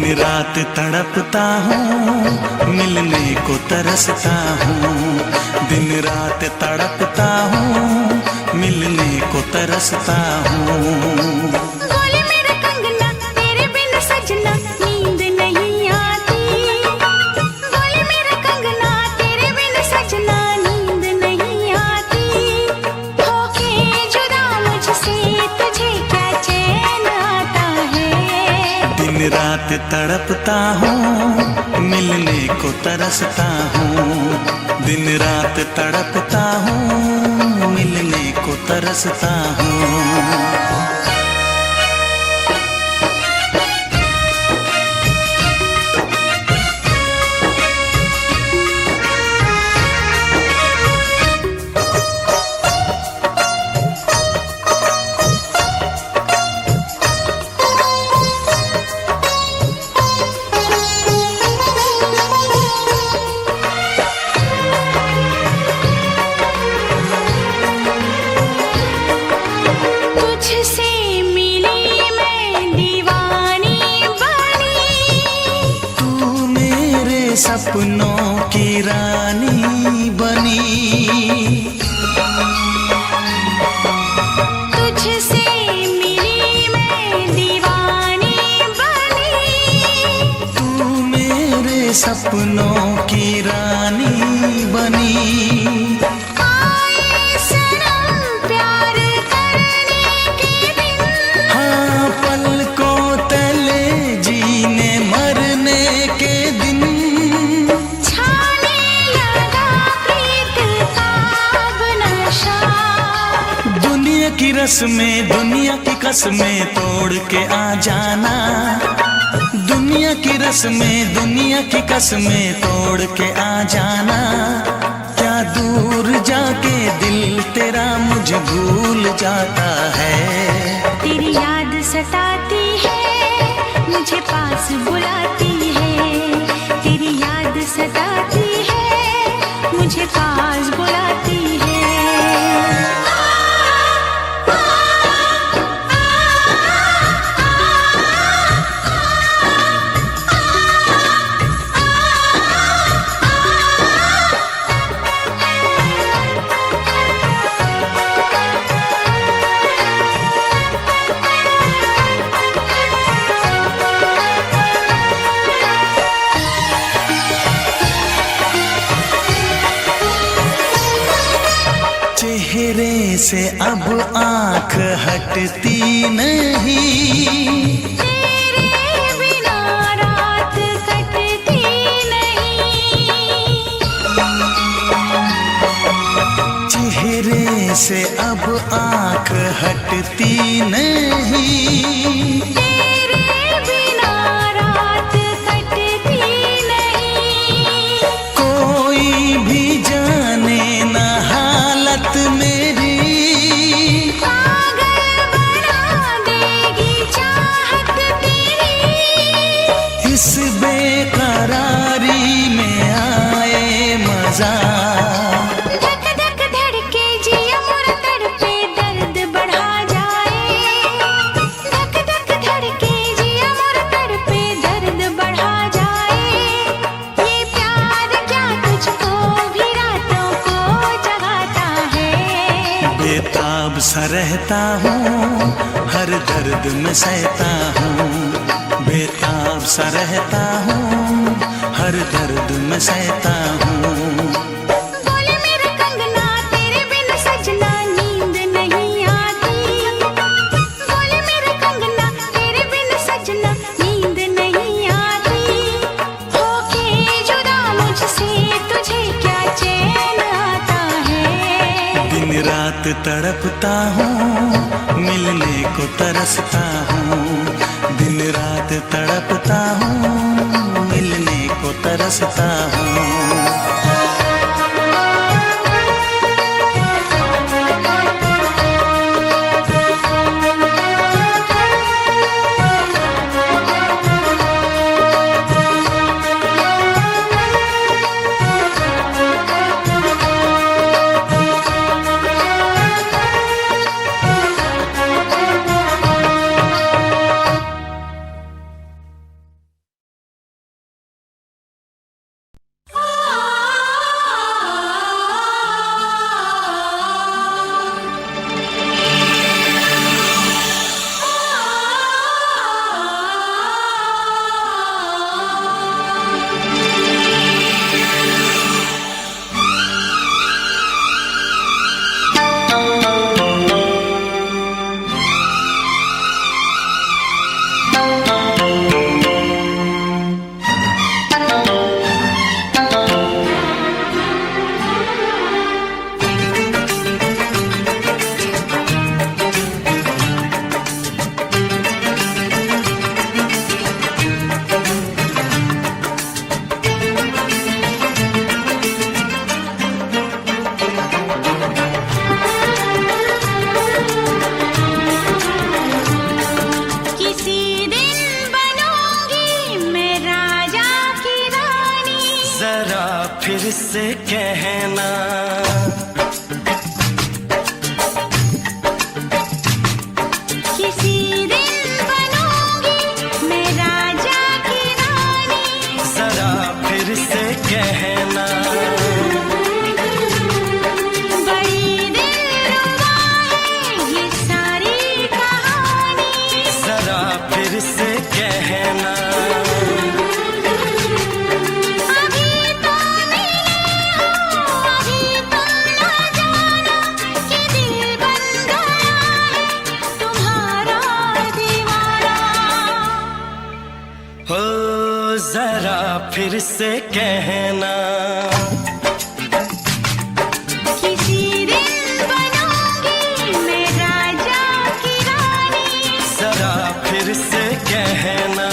दिन रात तड़पता हूँ, मिलने को तरसता हूँ। दिन रात तड़पता हूँ, मिलने को तरसता हूँ। बोले मेरा कंगना तेरे बिन सजना नींद नहीं आती। बोले मेरा कंगना तेरे बिन सजना नींद नहीं आती। होके जुदा मुझसे तुझे क्या चैन आता है। दिन रात तड़पता हूँ, मिलने को तरसता हूँ। दिन रात तड़पता हूँ, मिलने को तरसता हूँ। सपनों की रानी बनी, तुझसे मिली मैं दीवानी बनी। तू मेरे सपनों की रानी बनी। आए सनम प्यार करने के दिन, हाँ पलकों तले जीने मरने के दिन। दुनिया की रस्में दुनिया की कसमें तोड़ के आ जाना। दुनिया की रस्में दुनिया की कसमें तोड़ के आ जाना। क्या दूर जाके दिल तेरा मुझे भूल जाता है। तेरी याद सताती है, मुझे पास बुलाती है। तेरी याद सताती है, मुझे पास बुलाती है। चेहरे से अब आँख हटती नहीं। तेरे बिना रात कटती नहीं। चेहरे से अब आँख हटती नहीं। तेरे बिना रात कटती नहीं। कोई भी जाने ना हालत मेरी। पागल बना देगी चाहत तेरी। इस बेकरारी में आए मजा। धक धक धड़के जिया मोर तड़पे दर्द बढ़ा जाए। धक धक धड़के जिया मोर तड़पे दर्द बढ़ा जाए। ये प्यार क्या तुझको भी रातों को जगाता है। बेताब सा रहता हूँ, हर दर्द में सहता हूँ। बेताब सा रहता हूँ, हर दर्द में सहता हूँ। बोले मेरा कंगना तेरे बिन सजना नींद नहीं आती। बोले मेरा कंगना तेरे बिन सजना नींद नहीं आती। होके जुदा मुझसे तुझे क्या चैन आता है। दिन रात तड़पता हूँ, मिलने को तरसता हूँ। दिन रात तड़पता हूँ, मिलने को तरसता हूँ। फिर से कहना। किसी दिन बनूंगी मैं राजा की रानी, जरा फिर से कहना। बड़ी दिलरुबा है ये सारी कहानी, जरा फिर से कहना। अभी तो मिले हो, अभी तुम ना जाना कि दिल बन गया है तुम्हारा दीवाना। हो जरा फिर से कहना। किसी दिन बनूंगी मैं राजा की रानी, जरा फिर से कहना।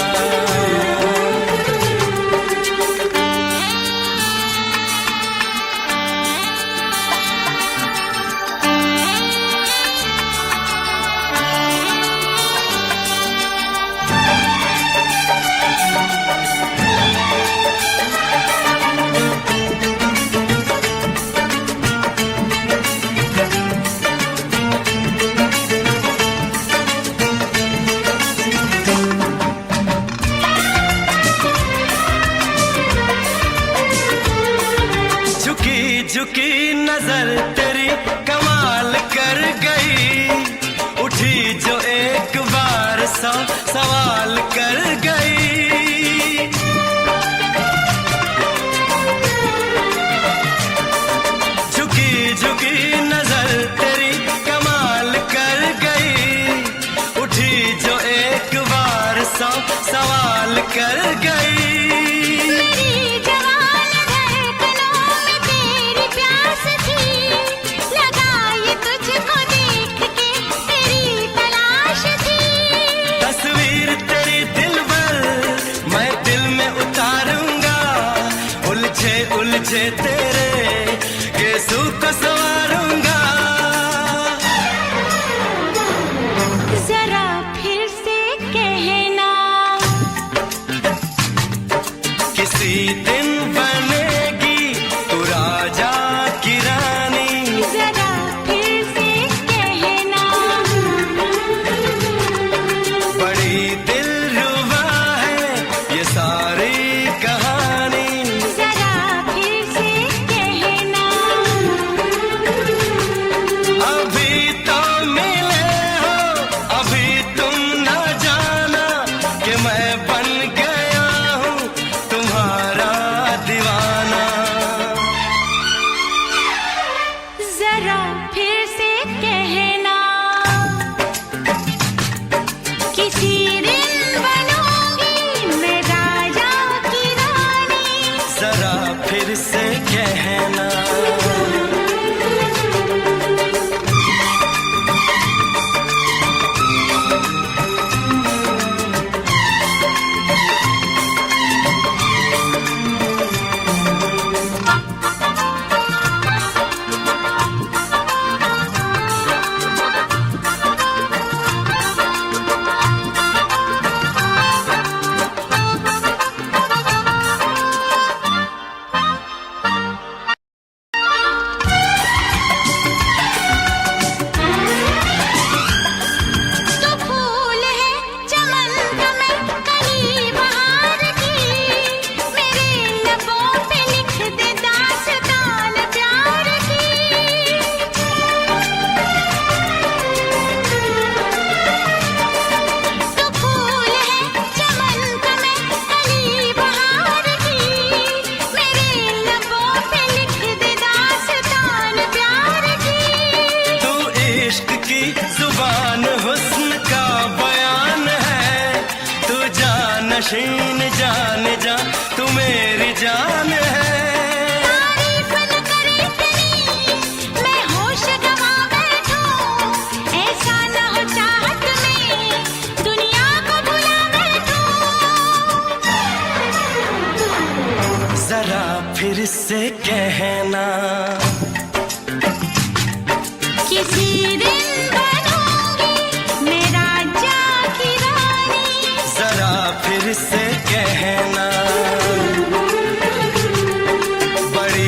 झुकी झुकी नजर तेरी कमाल कर गई, उठी जो एक बार सौ सवाल कर गई। झुकी झुकी नजर तेरी कमाल कर गई, उठी जो एक बार सौ सवाल कर गई। मेरी जवान धड़कनों में तेरी प्यास थी, लगाई तुझको देख के तेरी तलाश थी। तस्वीर तेरी दिल भर मैं दिल में उतारूंगा, उलझे उलझे तेरे केसू को संवारूंगा। जरा फिर से कहना, किसी दिन बनेगी तू राजा की रानी, जरा फिर से कहना। बड़ी दिलरुबा है ये सारी कहानी। जरा फिर से कहना, अभी तो मिले हो, अभी तुम न जाना कि मैं बन गया हूँ तुम्हारा दीवाना। जरा फिर से कहना, किसी दिन बनूंगी मैं राजा की रानी, जरा फिर से कहना। तो फूल है चमन का मैं कली बहार की, मेरे लबों पे लिख दे दास्तान प्यार की। तो फूल है चमन का मैं कली बहार की, मेरे लबों पे लिख दे दास्तान प्यार की। तू इश्क की जुबान हुस्न का बयान है, तू जानशीन जान जा तू मेरी जान है। तारीफ न करे इतनी मैं होश गवा बैठूं, ऐसा न हो चाहत में दुनिया को भुला बैठूं। जरा फिर से कहना, किसी दिन बनूंगी मैं राजा की रानी, जरा फिर से कहना। बड़ी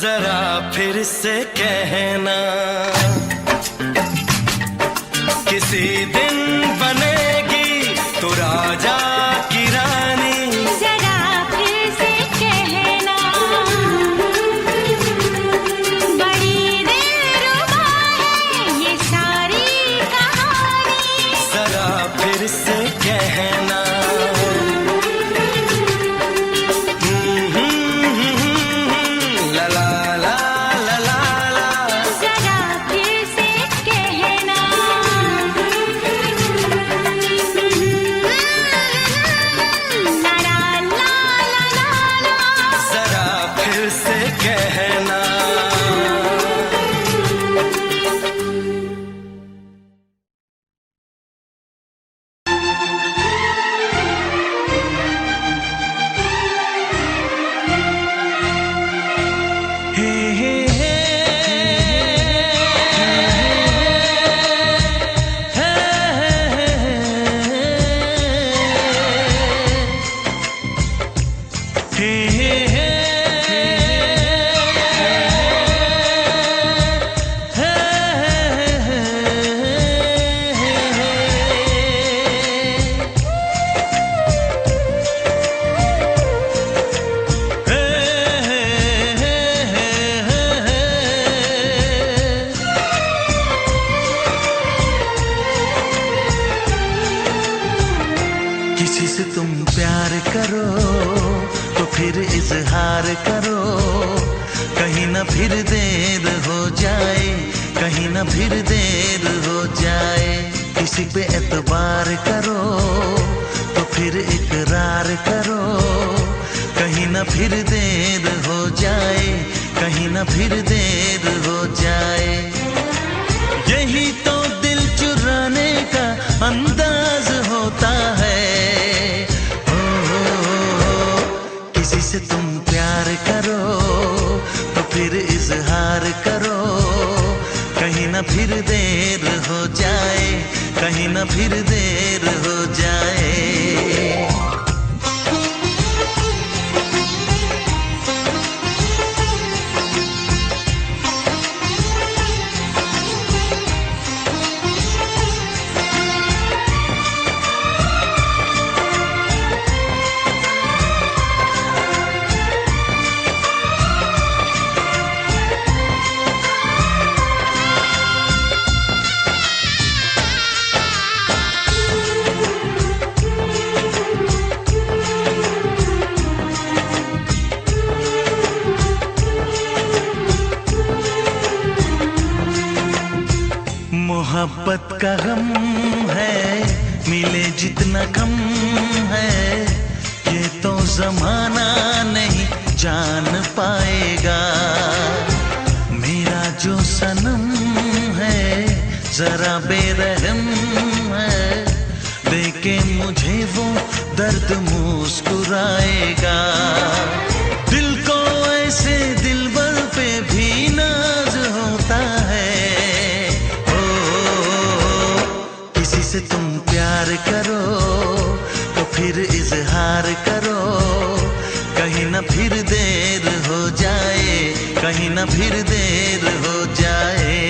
जरा फिर से कहना, किसी दिन बनेगी तो राजा की रानी। जरा फिर से कहना, बड़ी दिलरुबा है ये सारी कहानी। जरा फिर से कहना, ला ला ला ला ला ला। जरा फिर से कहना, ला ला ला ला ला। जरा फिर से कहना। हे हे हे किसी से तुम प्यार करो तो फिर इजहार करो, कहीं ना फिर देर हो जाए, कहीं ना फिर देर हो जाए। किसी पे एतबार करो तो फिर इकरार करो, कहीं ना फिर देर हो जाए, कहीं ना फिर देर हो जाए। यही तो दिल चुराने का अंदाज होता है। किसी से तुम प्यार करो तो फिर इजहार करो, कहीं ना फिर देर हो जाए, कहीं ना फिर देर हो जाए। मोहब्बत का गम है, मिले जितना कम है, ये तो जमाना नहीं जान पाएगा। मेरा जो सनम है जरा बेरहम है, देखे मुझे वो दर्द मुस्कुराएगा। दिल को ऐसे दिलबर पे भी नाज होता है। किसी से तुम प्यार करो तो फिर इजहार करो, कहीं ना फिर देर हो जाए, कहीं ना फिर देर हो जाए।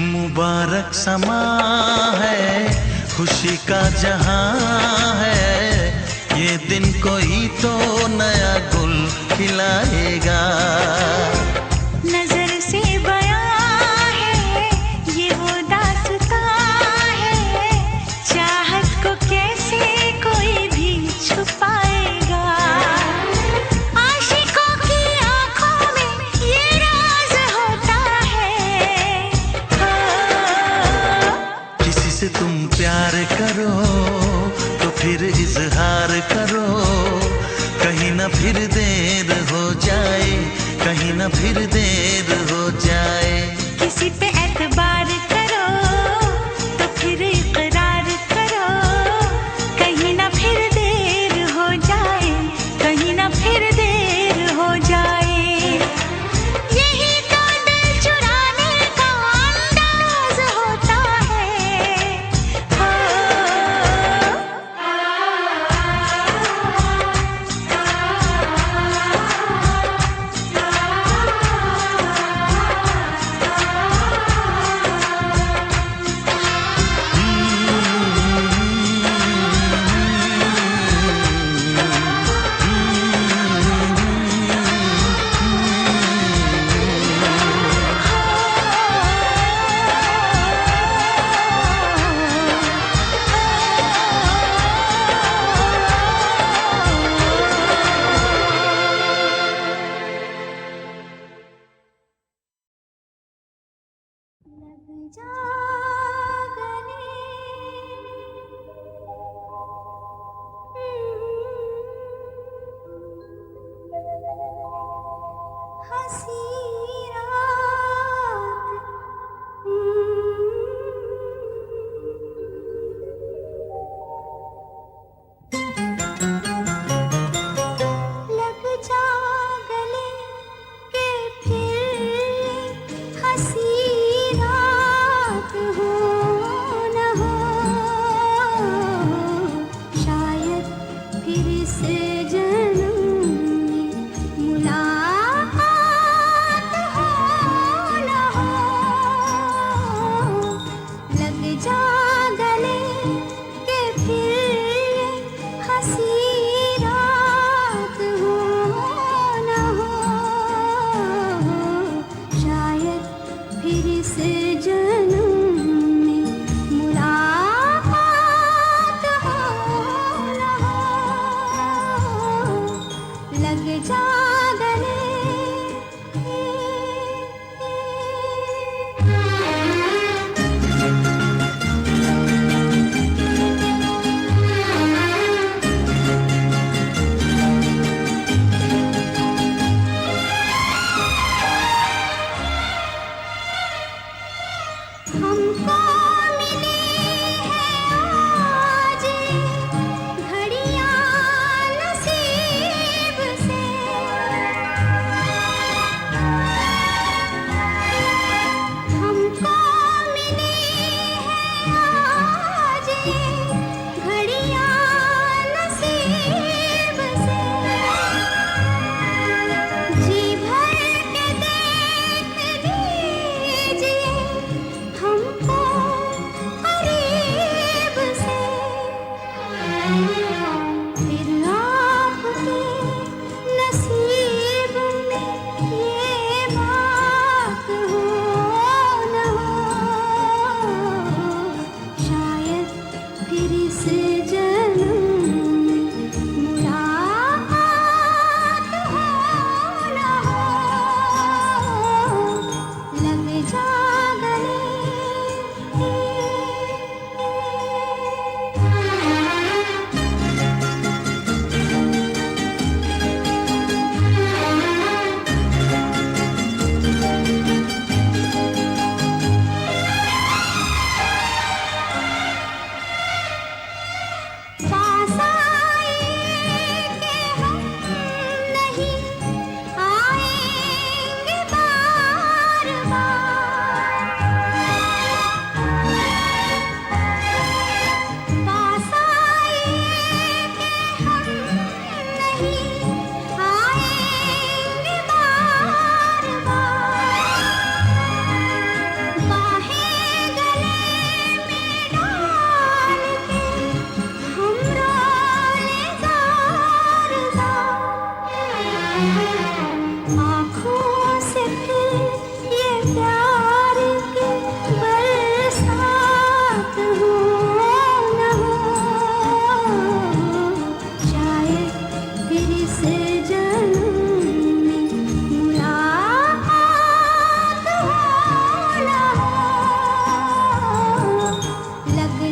मुबारक समा है, खुशी का जहां है, ये दिन कोई तो नया गुल खिलाएगा। नजर से बयां है ये वो दास्तां है, चाहत को कैसे कोई भी छुपाएगा। आशिकों की आंखों में ये राज होता है। किसी से तुम प्यार करो तो फिर इजहार करो, कहीं ना फिर देर हो जाए, कहीं ना फिर देर हो जाए। किसी पे एतबार करो तो फिर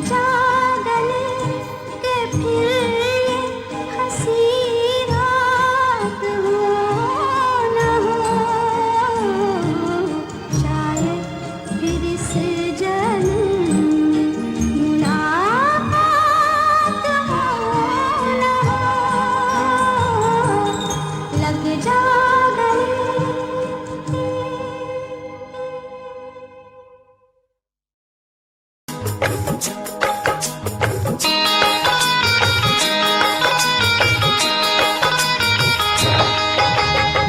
जा गले के फिर ये हंसी रात हो न हो, शायद फिर इस जन्म मुलाकात हो न हो, लग जा गले।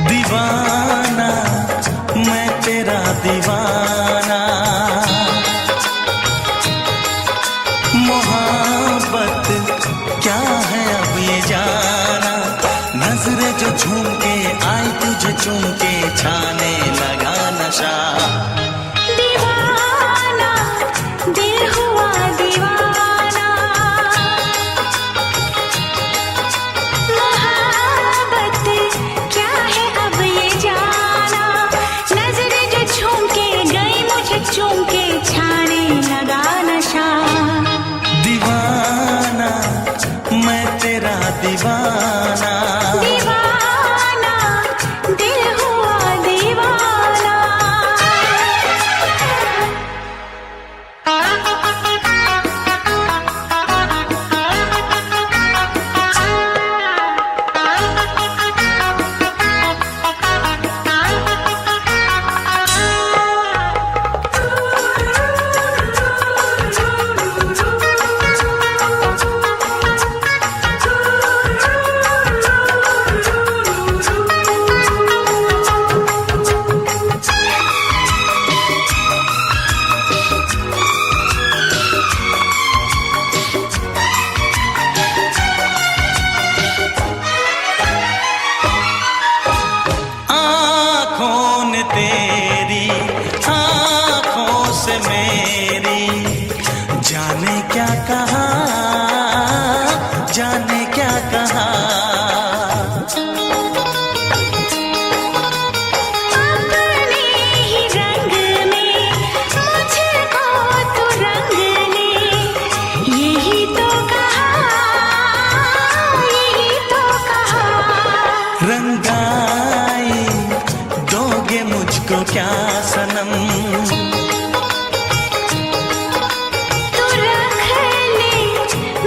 दीवाना मैं तेरा दीवाना, मोहब्बत क्या है अब ये जाना, नजरें जो झूम के आई तुझे चूम के छाने लगा नशा। दीवाना दिल हुआ दीवाना, मोहब्बत क्या है अब ये जाना, नजरें जो झूम के गई मुझे चूम के छाने लगा नशा। दीवाना मैं तेरा दीवाना, दीवाना दिल हुआ दीवाना। आँखों ने तेरी आँखों से मेरी जाने क्या कहा, जाने क्या कहा। अपने ही रंग में मुझको तो रंग ले, यही तो कहा, यही तो कहा। रंगाई दोगे मुझको क्या सनम, तू रख ले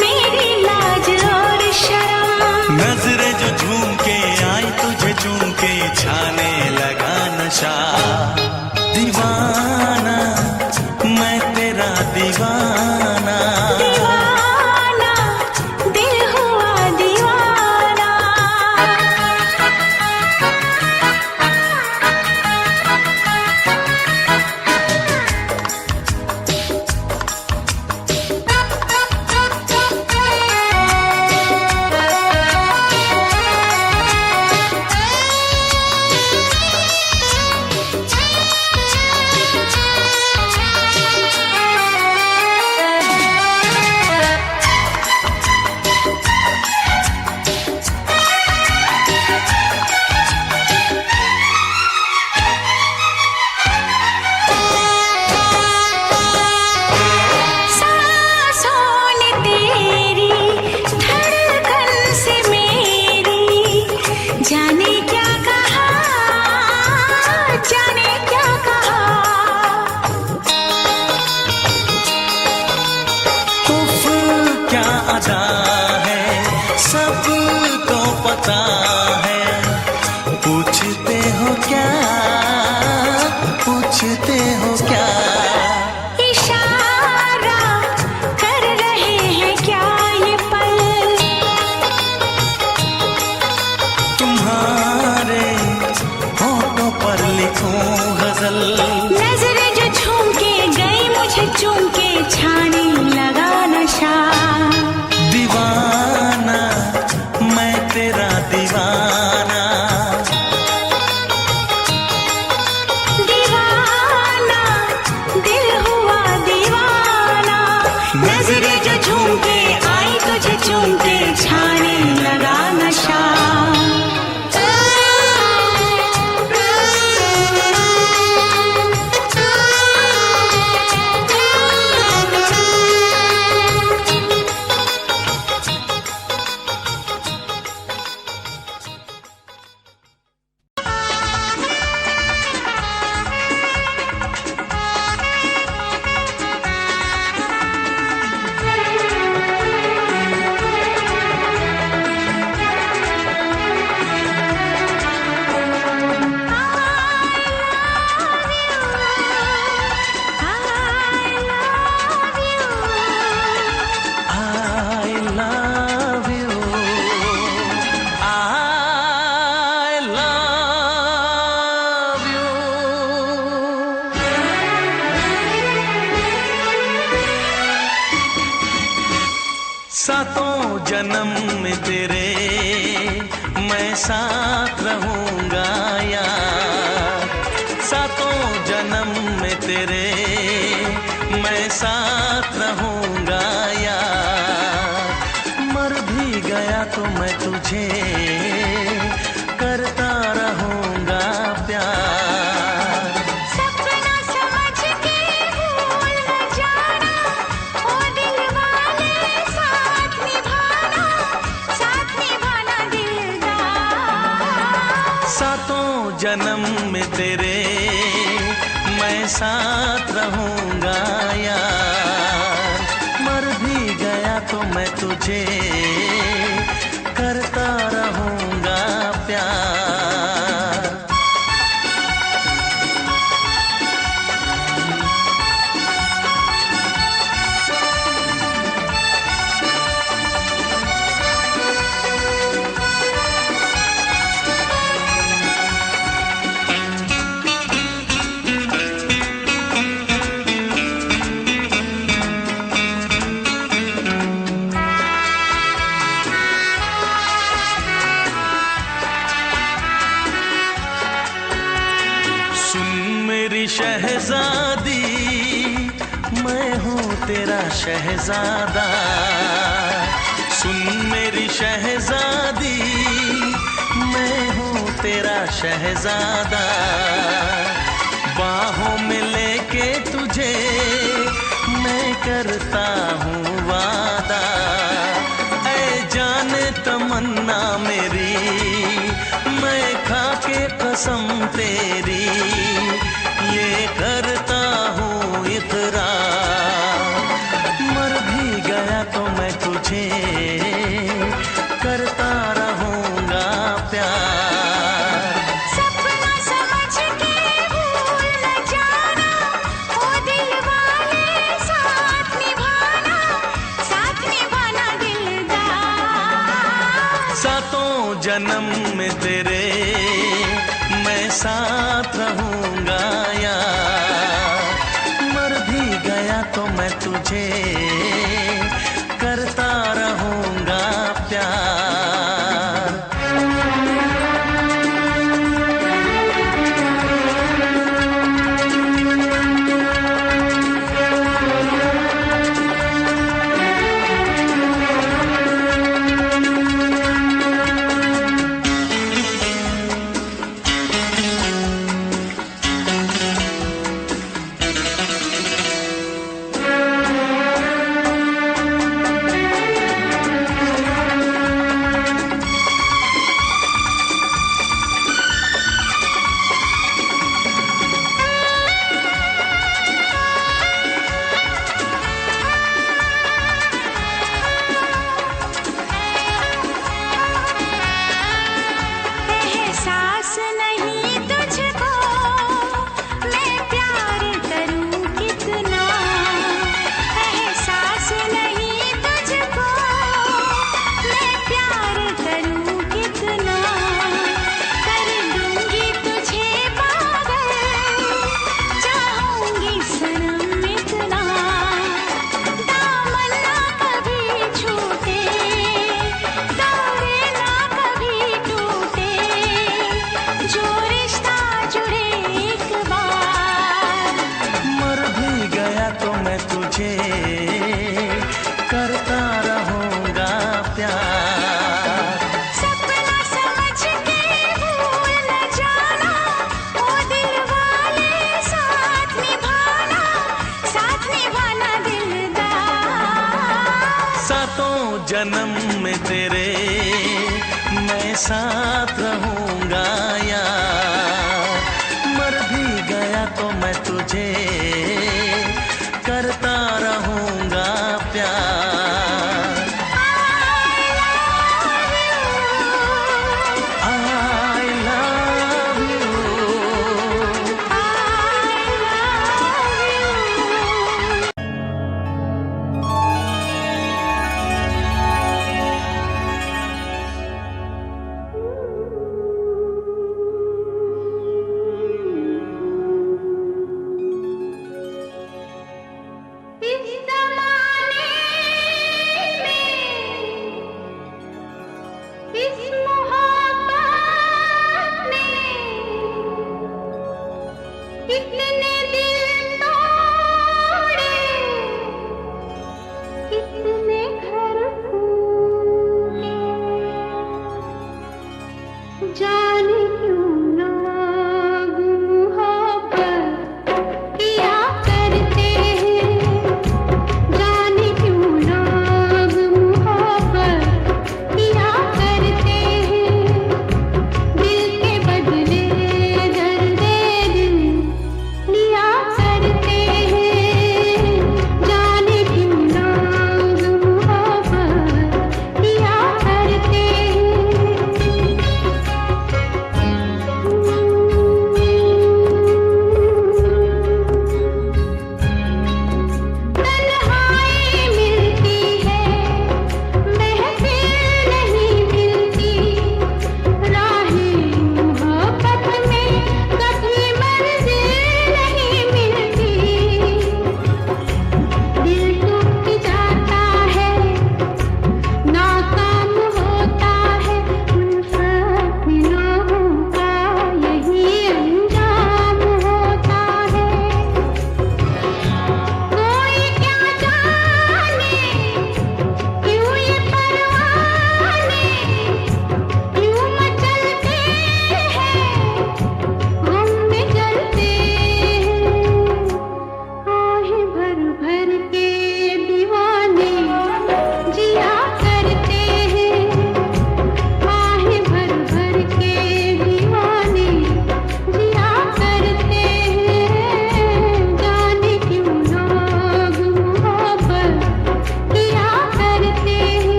मेरी लाज और शर्म, नजरें जो झूम के आई तुझे चूम के छाने लगा नशा। दीवाना मैं तेरा दीवाना, दीवाना दिल हुआ दीवाना। पूछते हो क्या? इशारा कर रहे हैं क्या ये पल? तुम्हारे होठों पर लिखूं गजल। नजरें जो झूम के गई मुझे चूम के छाने लगा नशा। दीवाना मैं तेरा दीवाना, दीवाना दिल हुआ दीवाना। नजरें जो झूम के आई तुझे चूम के छाने लगा नशा। सातों जन्म में तेरे मैं साथ रहूंगा यार, सातों जन्म में तेरे मैं साथ रहूंगा यार। मर भी गया तो मैं तुझे करता रहूंगा प्यार। सपना समझ के भूल न जाना, ओ दिल वाले साथ निभाना दिलदार। सातों जन्म में तेरे मैं साथ रहूंगा यार। मर भी गया तो मैं तुझे करता रहूंगा प्यार। शहजादी मैं हूँ तेरा शहजादा, सुन मेरी शहजादी मैं हूँ तेरा शहजादा। बाहों में लेके तुझे मैं करता हूँ वादा, ऐ जाने तमन्ना मेरी मैं खा के कसम तेरी ये करता हूँ इकरार। मर भी गया तो मैं तुझे करता रहूंगा प्यार। सपना समझ के भूल न जाना, ओ दिल वाले साथ निभाना दिलदार। सातों जन्म में तेरे मैं साथ रहूंगा यार। मर भी गया तो मैं तुझे करता रहूंगा प्यार। जन्म में तेरे मैं साथ रहूंगा यार। मर भी गया तो मैं तुझे करता रहूंगा प्यार। I love you।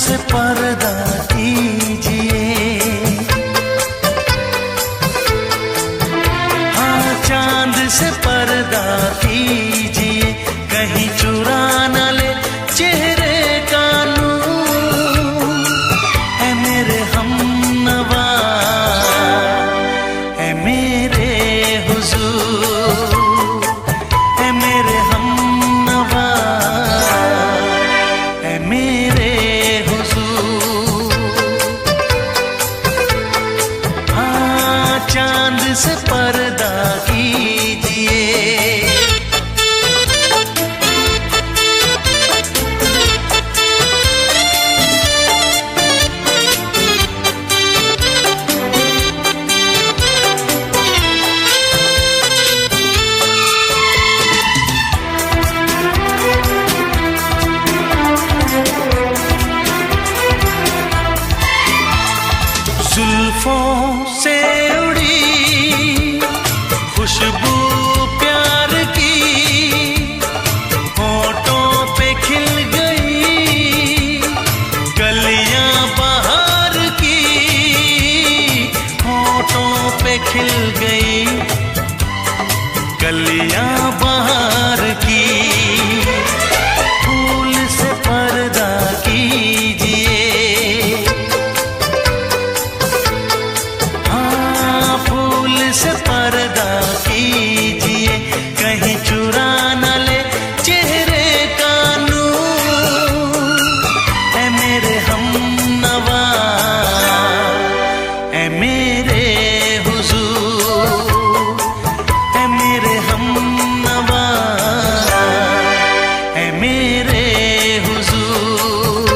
से पर्दा कीजिए, हाँ चांद से पर्दा कीजिए, कहीं चुरा न ले चेहरे का नूर। ऐ मेरे हमनवा, ऐ मेरे हुजूर, ऐ मेरे हमनवा, ऐ मेरे हुजूर। हाँ चांद से पर्दा कीजिए। जुल्फों से उड़ी खुशबू प्यार की, होठों पे खिल गई कलियां बहार की, होठों पे खिल गई कलियां बहार की। फूल से पर्दा कीजिए, से पर्दा कीजिए, कहीं चुरा न ले चेहरे का नूर। ऐ मेरे हमनवा, ऐ मेरे हुजूर, ऐ मेरे हमनवा, ऐ मेरे हुजूर।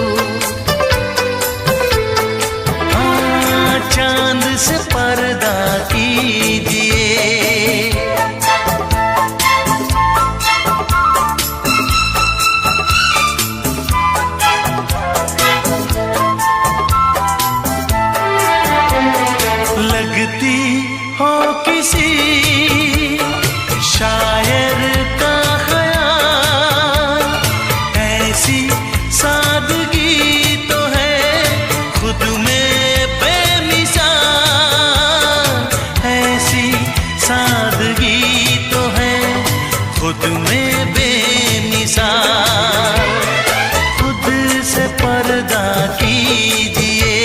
हाँ चांद से पर्दा कीजिए। लगती हो किसी शायर का ख्याल, ऐसी सादगी तो है खुद में बेमिसाल, ऐसी सादगी तो है खुद में बेमिसाल। खुद से पर्दा कीजिए,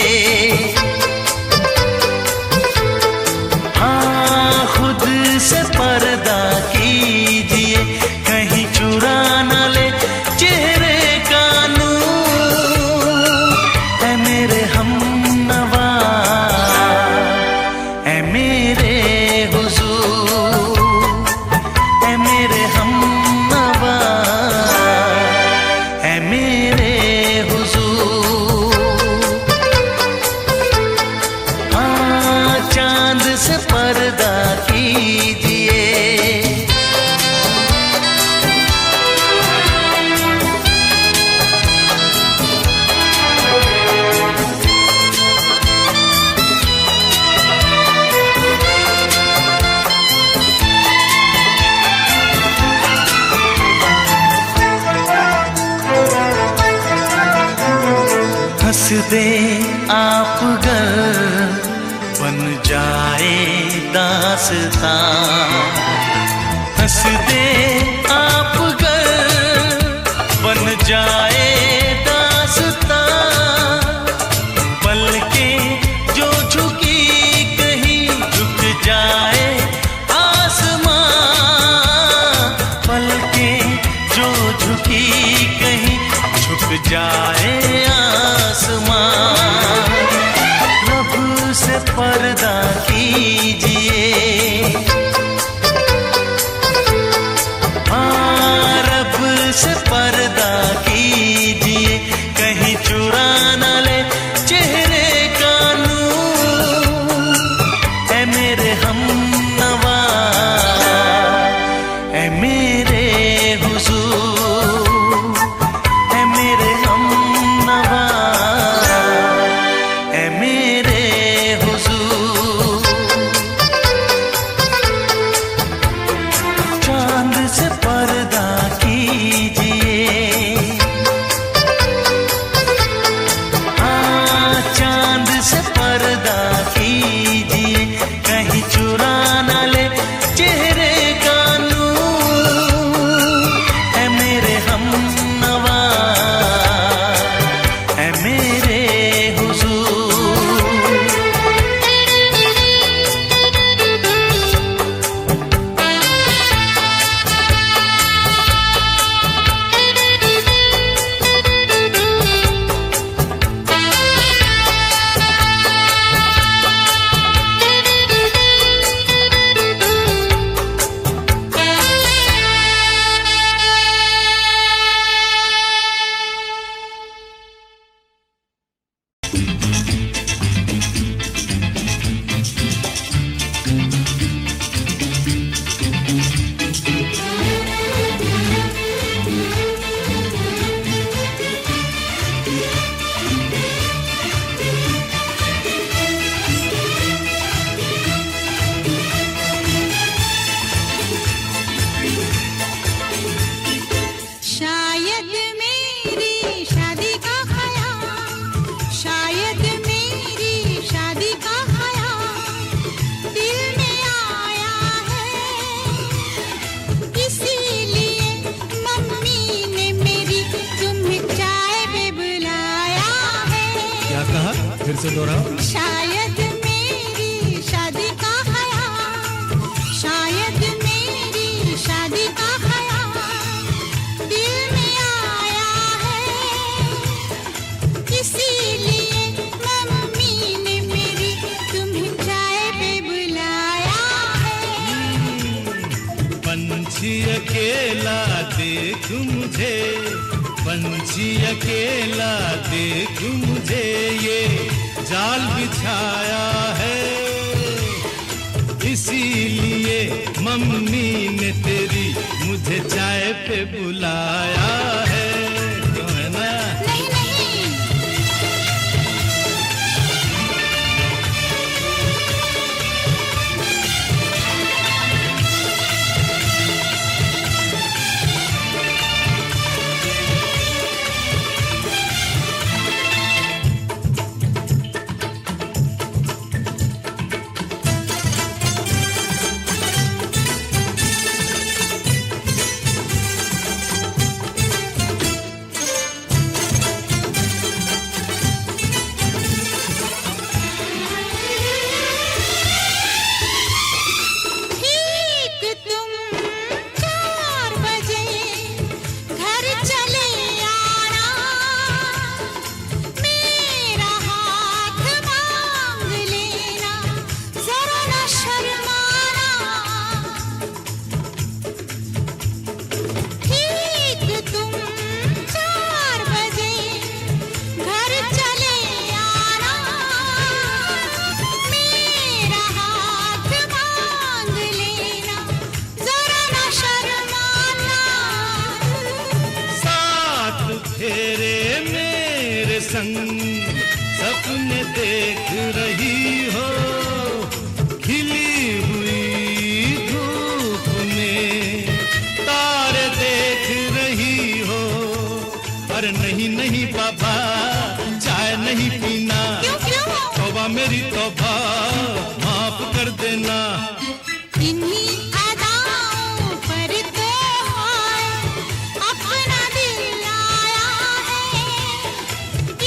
हाँ खुद से पर्दा कीजिए, कहीं चुरा न ले चेहरे का नूर। ऐ मेरे हमनवा, ऐ मेरे हुजूर, ऐ मेरे हमनवा, ऐ मेरे हुजूर। हाँ चांद से पर्दा कीजिए। हंस दे आप गर बन जाए दास्तां, हंस दे आप गर बन जाए दास्तां। पलकें जो झुकी कहीं झुक जाए आसमां, पलकें जो झुकी कहीं झुक जाए आसमां। रब से पर्दा कीजिए, दोहराओ। शायद मेरी शादी का ख्याल, शायद मेरी शादी का ख्याल दिल में आया है, इसीलिए मम्मी ने मेरी तुम्हें चाय पे बुलाया है। पंछी अकेला देख मुझे, पंछी अकेला देख मुझे, ये जाल बिछाया है, इसीलिए मम्मी ने तेरी मुझे चाय पे बुलाया है। क्यों है ना? नहीं नहीं, ठीक तुम 4 बजे घर चले आना, मेरा हाथ मांग लेना, जरा न शर्माना। ठीक तुम 4 बजे घर चले आना, मेरा हाथ मांग लेना, जरा न शर्माना। साथ फेरे मेरे संग सपने देख रही हो, खिली हुई धूप में तारे देख रही हो। अरे नहीं नहीं बाबा, चाय नहीं पीना, क्यों क्यों? तौबा मेरी तौबा, माफ कर देना। इन्हीं अदाओं पर तो हाय अपना दिल आया है,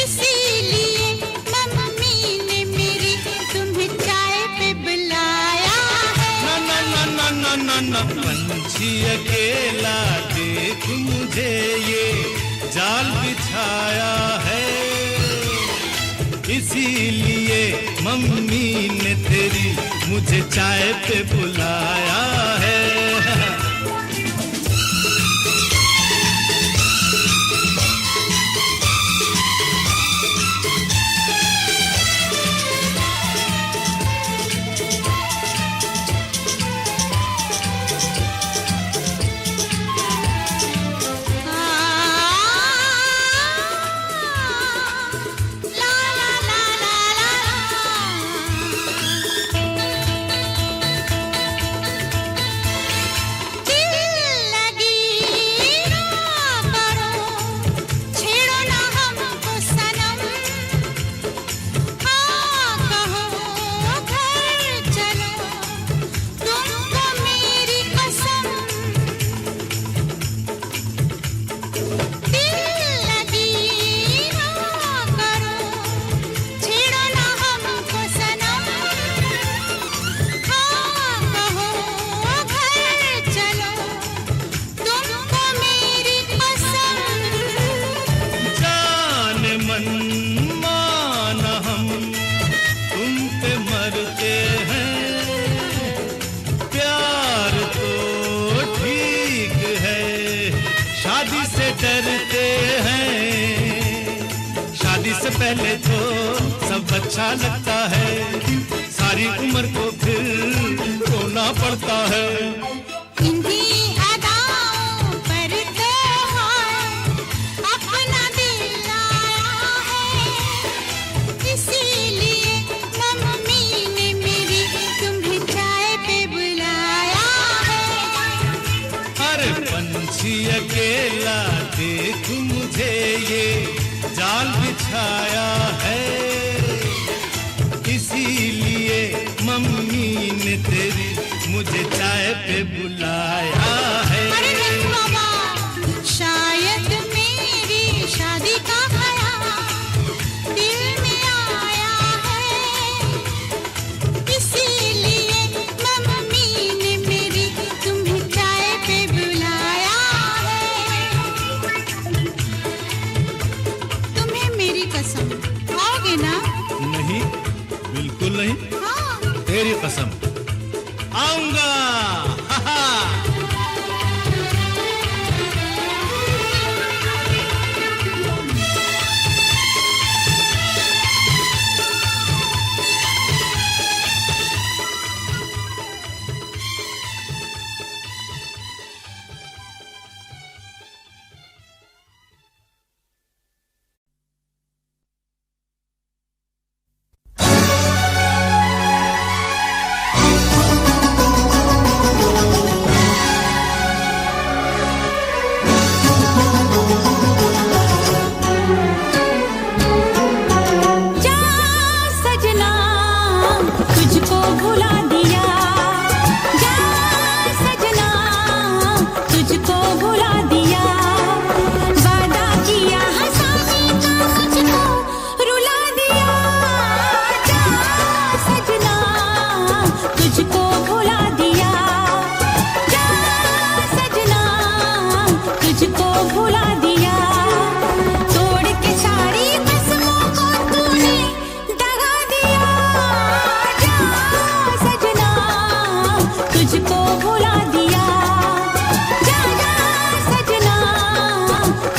इसीलिए मम्मी ने मेरी तुम्हें चाय पे बुलाया है। ना ना ना ना ना ना ना, पंछी अकेला देख मुझे, ये जाल बिछाया है, इसीलिए मम्मी ने तेरी मुझे चाय पे बुलाया है। ला ला ला ला ला, दिल लगी ना करो, छेड़ो ना हमको सनम, हाँ कहो घर चलो, तुमको मेरी कसम। दिल लगी ना करो, छेड़ो ना हमको सनम, हाँ कहो घर चलो, तुमको मेरी कसम। जान मन मान हम तुम पे मरते हैं, प्यार तो ठीक है, शादी से डरते हैं। शादी से पहले तो सब अच्छा लगता है, सारी उम्र को फिर रोना पड़ता है। इन्हीं अदाओं पर तो हाय अपना दिल आया है, इसीलिए मम्मी ने मेरी तुम्हें चाय पे बुलाया है। अरे पंछी अकेला देख मुझे, ये जाल बिछाया है, इसीलिए मम्मी ने तेरी मुझे चाय पे बुलाया है। अरे नहीं बाबा, शायद मेरी शादी का ख्याल दिल में आया तेरी कसम आऊंगा। हा हा। जा सजना तुझको भुला दिया, जा सजना तुझको भुला दिया, वादा किया हंसाने का मुझको रुला दिया, जा सजना तुझको भुला दिया, जा सजना तुझको भुला दिया, तोड़ के सारी कसमों को तूने दगा दिया, जा सजना तुझको भुला दिया, जा सजना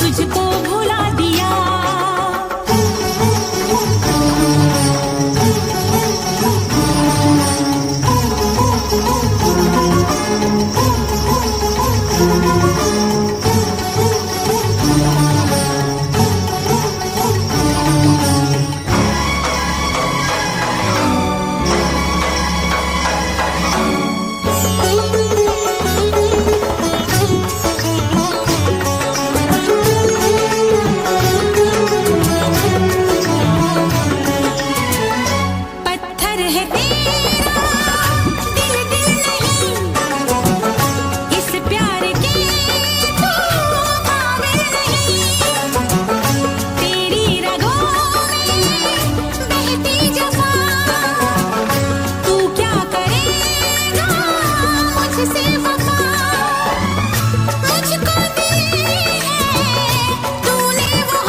तुझको भुला दिया। पत्थर है तेरा दिल दिल नहीं, इस प्यार के तू काबिल नहीं, तेरी रगों में बहती जफा, तू क्या करेगा मुझसे वफा, मुझको दी है तूने वो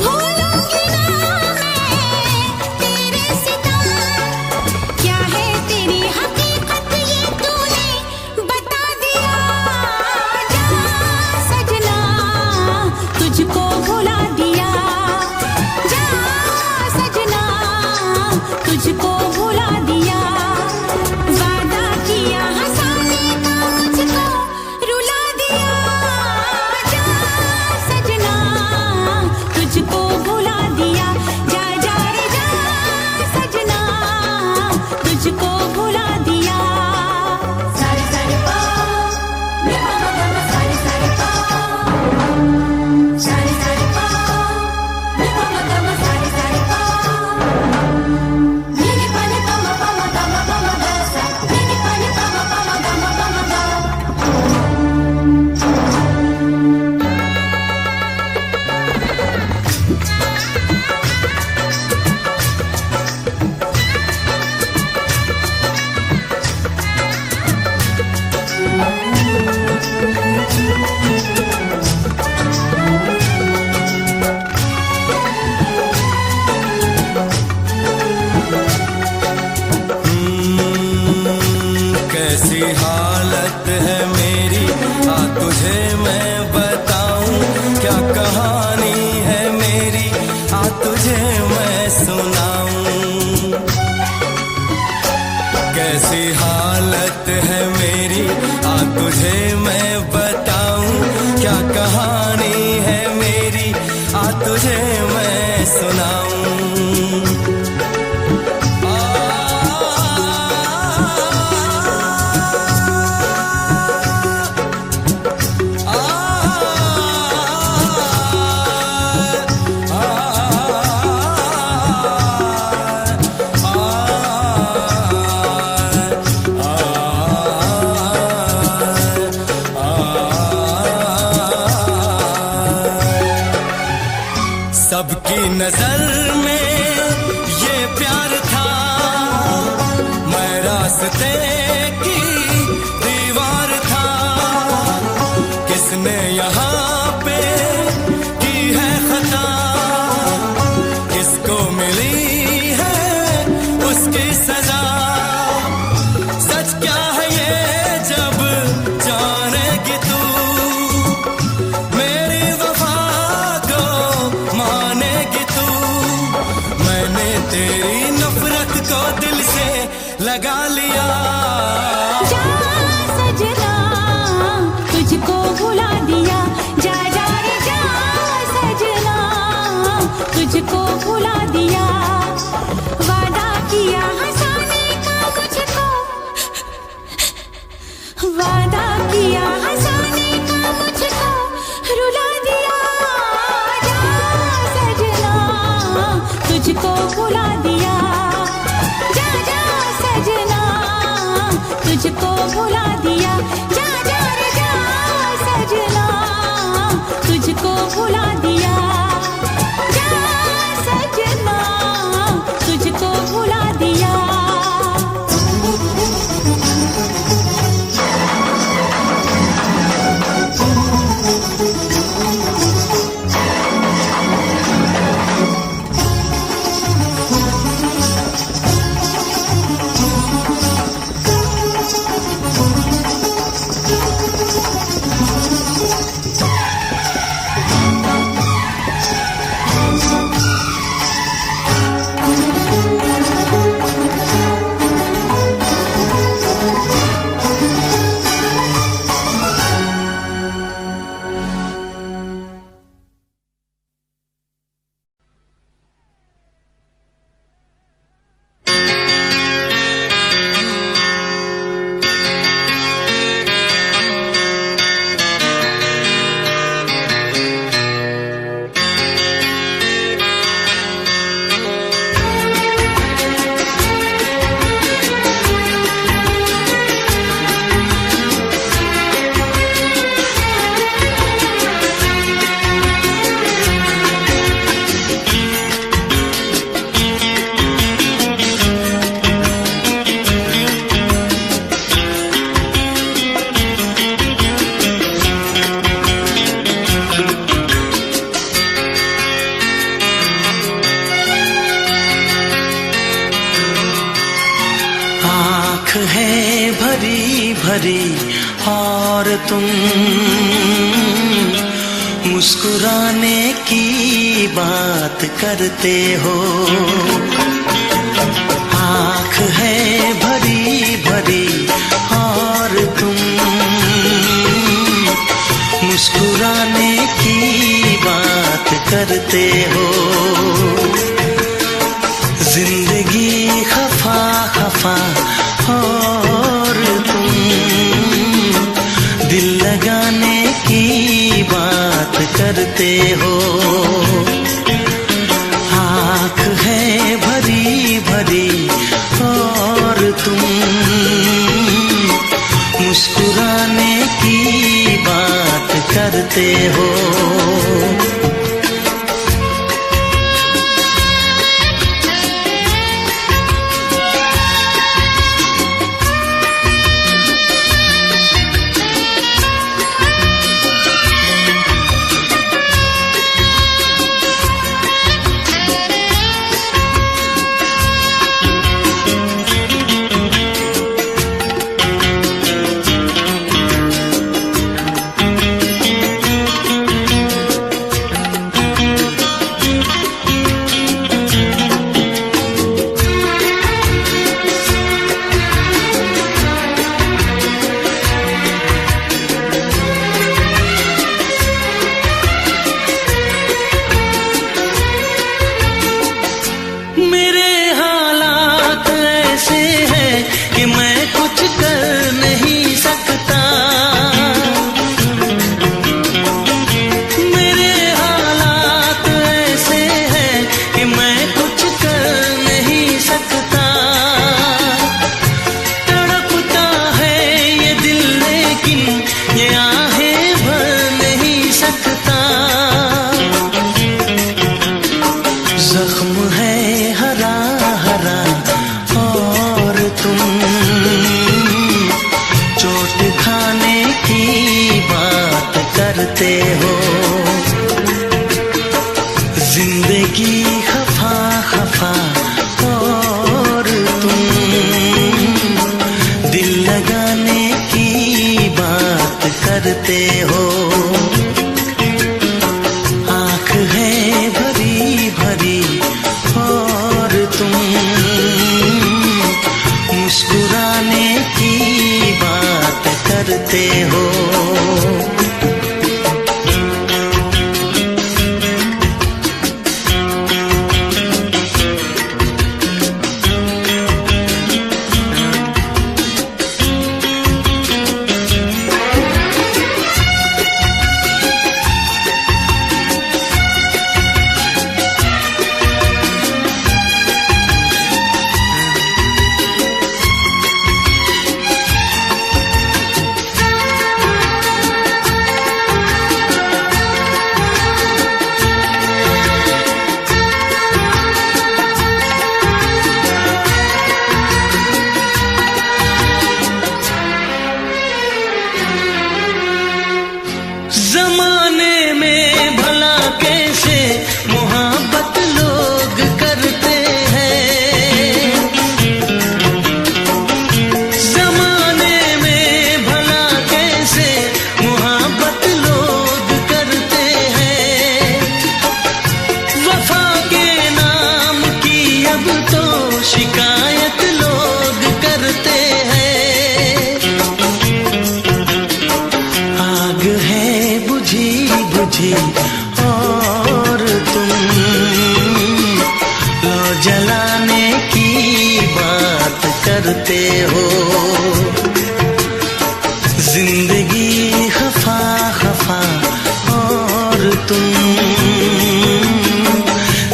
भूलूंगी ना मैं तेरे सितम, क्या है तेरी हकीकत ये तूने बता दिया, जा सजना तुझको भुला दिया, जा सजना तुझको भुला दिया, वादा किया हंसाने का मुझको रुला दिया, जा सजना तुझको भुला दिया, जा जा रे जा सजना तुझको भुला दिया। सारे सारे पा मे पा मा गा मा, सारे सारे पा, सारे सारे पा मे पा मा गा मा, सारे सारे पा, नी नी पा नी पा मा गा मा गा सा, नी नी पा नी पा मा गा मा गा। कैसी हालत है मेरी, आ तुझे मैं बताऊं, क्या कहानी है मेरी, आ तुझे मैं सुनाऊं, कैसी हालत है मेरी, आ तुझे मैं बताऊं, क्या कहानी है मेरी, आ तुझे मैं सुनाऊं। मेरी सजा। सच क्या है ये जब जानेगी तू, मेरी वफा को मानेगी तू। मैंने तेरी नफरत को दिल से लगा लिया। जा सजना तुझको भुला दिया, जा जा रे जा सजना तुझको भुला दिया। वादा किया हंसाने का मुझको, वादा किया हंसाने का मुझको रुला दिया। जा सजना तुझको भुला दिया, जा जा सजना तुझको भुला दिया। जा जा रे जा सजना तुझको भुला दिया, जा सजना तुझको भुला दिया। आँख है भरी भरी और तुम मुस्कुराने की बात करते हो। आँख है भरी भरी और तुम मुस्कुराने की बात करते हो। जिंदगी खफा खफा और तुम दिल लगाने की बात करते हो। आँख है भरी भरी और तुम मुस्कुराने की बात करते हो। करते हो। आँख है भरी भरी और तुम मुस्कुराने की बात करते हो। जमाने में भला कैसे मोहब्बत लोग करते हैं। जमाने में भला कैसे मोहब्बत लोग करते हैं। वफा के नाम की अब तो शिकायत लोग करते हैं। आग है बुझी बुझी और तुम लो जलाने की बात करते हो। जिंदगी खफा खफा और तुम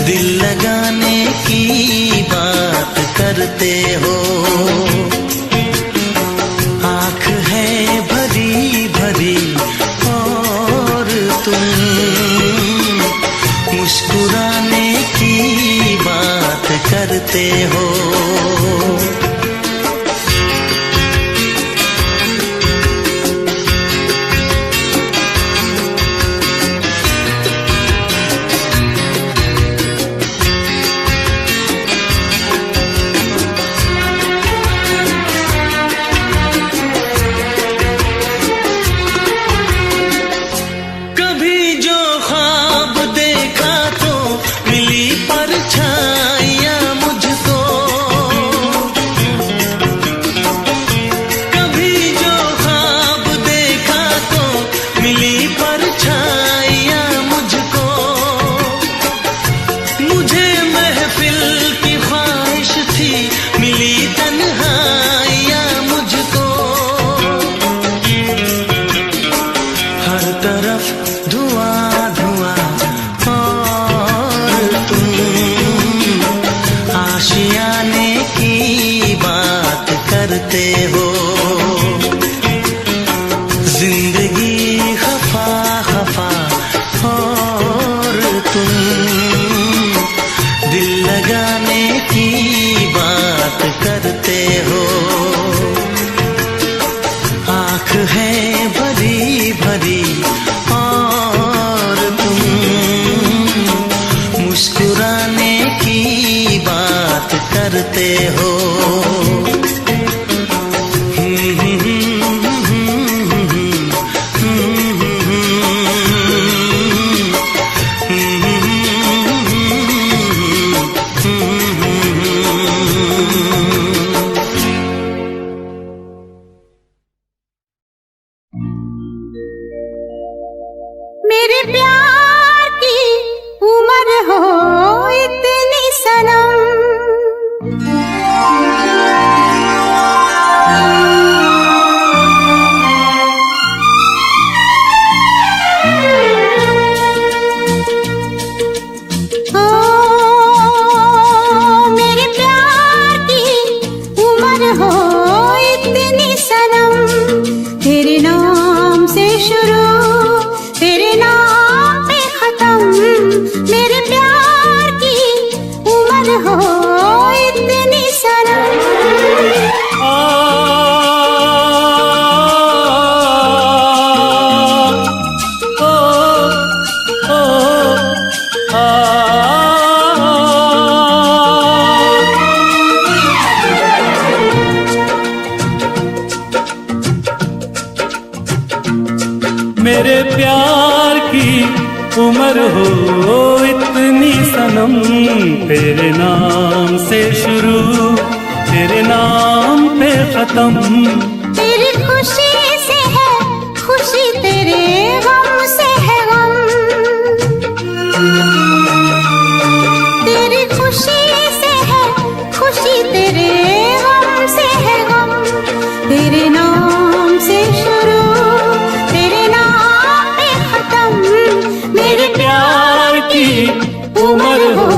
दिल लगाने की बात करते हो। आँख है भरी भरी और तुम मुस्कुराने की बात करते हो। धुआं धुआं और तुम आशियाने की बात करते हो। जिंदगी खफा खफा और तुम दिल लगाने की बात करते हो। आँख है भरी भरी और तुम मुस्कुराने की बात करते हो। मेरे प्यार की उम्र हो इतनी सनम, तेरे नाम से शुरू तेरे नाम पे खत्म। तेरी खुशी से है खुशी, तेरे गम से है गम। तेरी खुशी से है खुशी, तेरे गम से है गम। तेरे नाम से शुरू तेरे नाम पे खत्म। मेरे प्यार की उम्र हो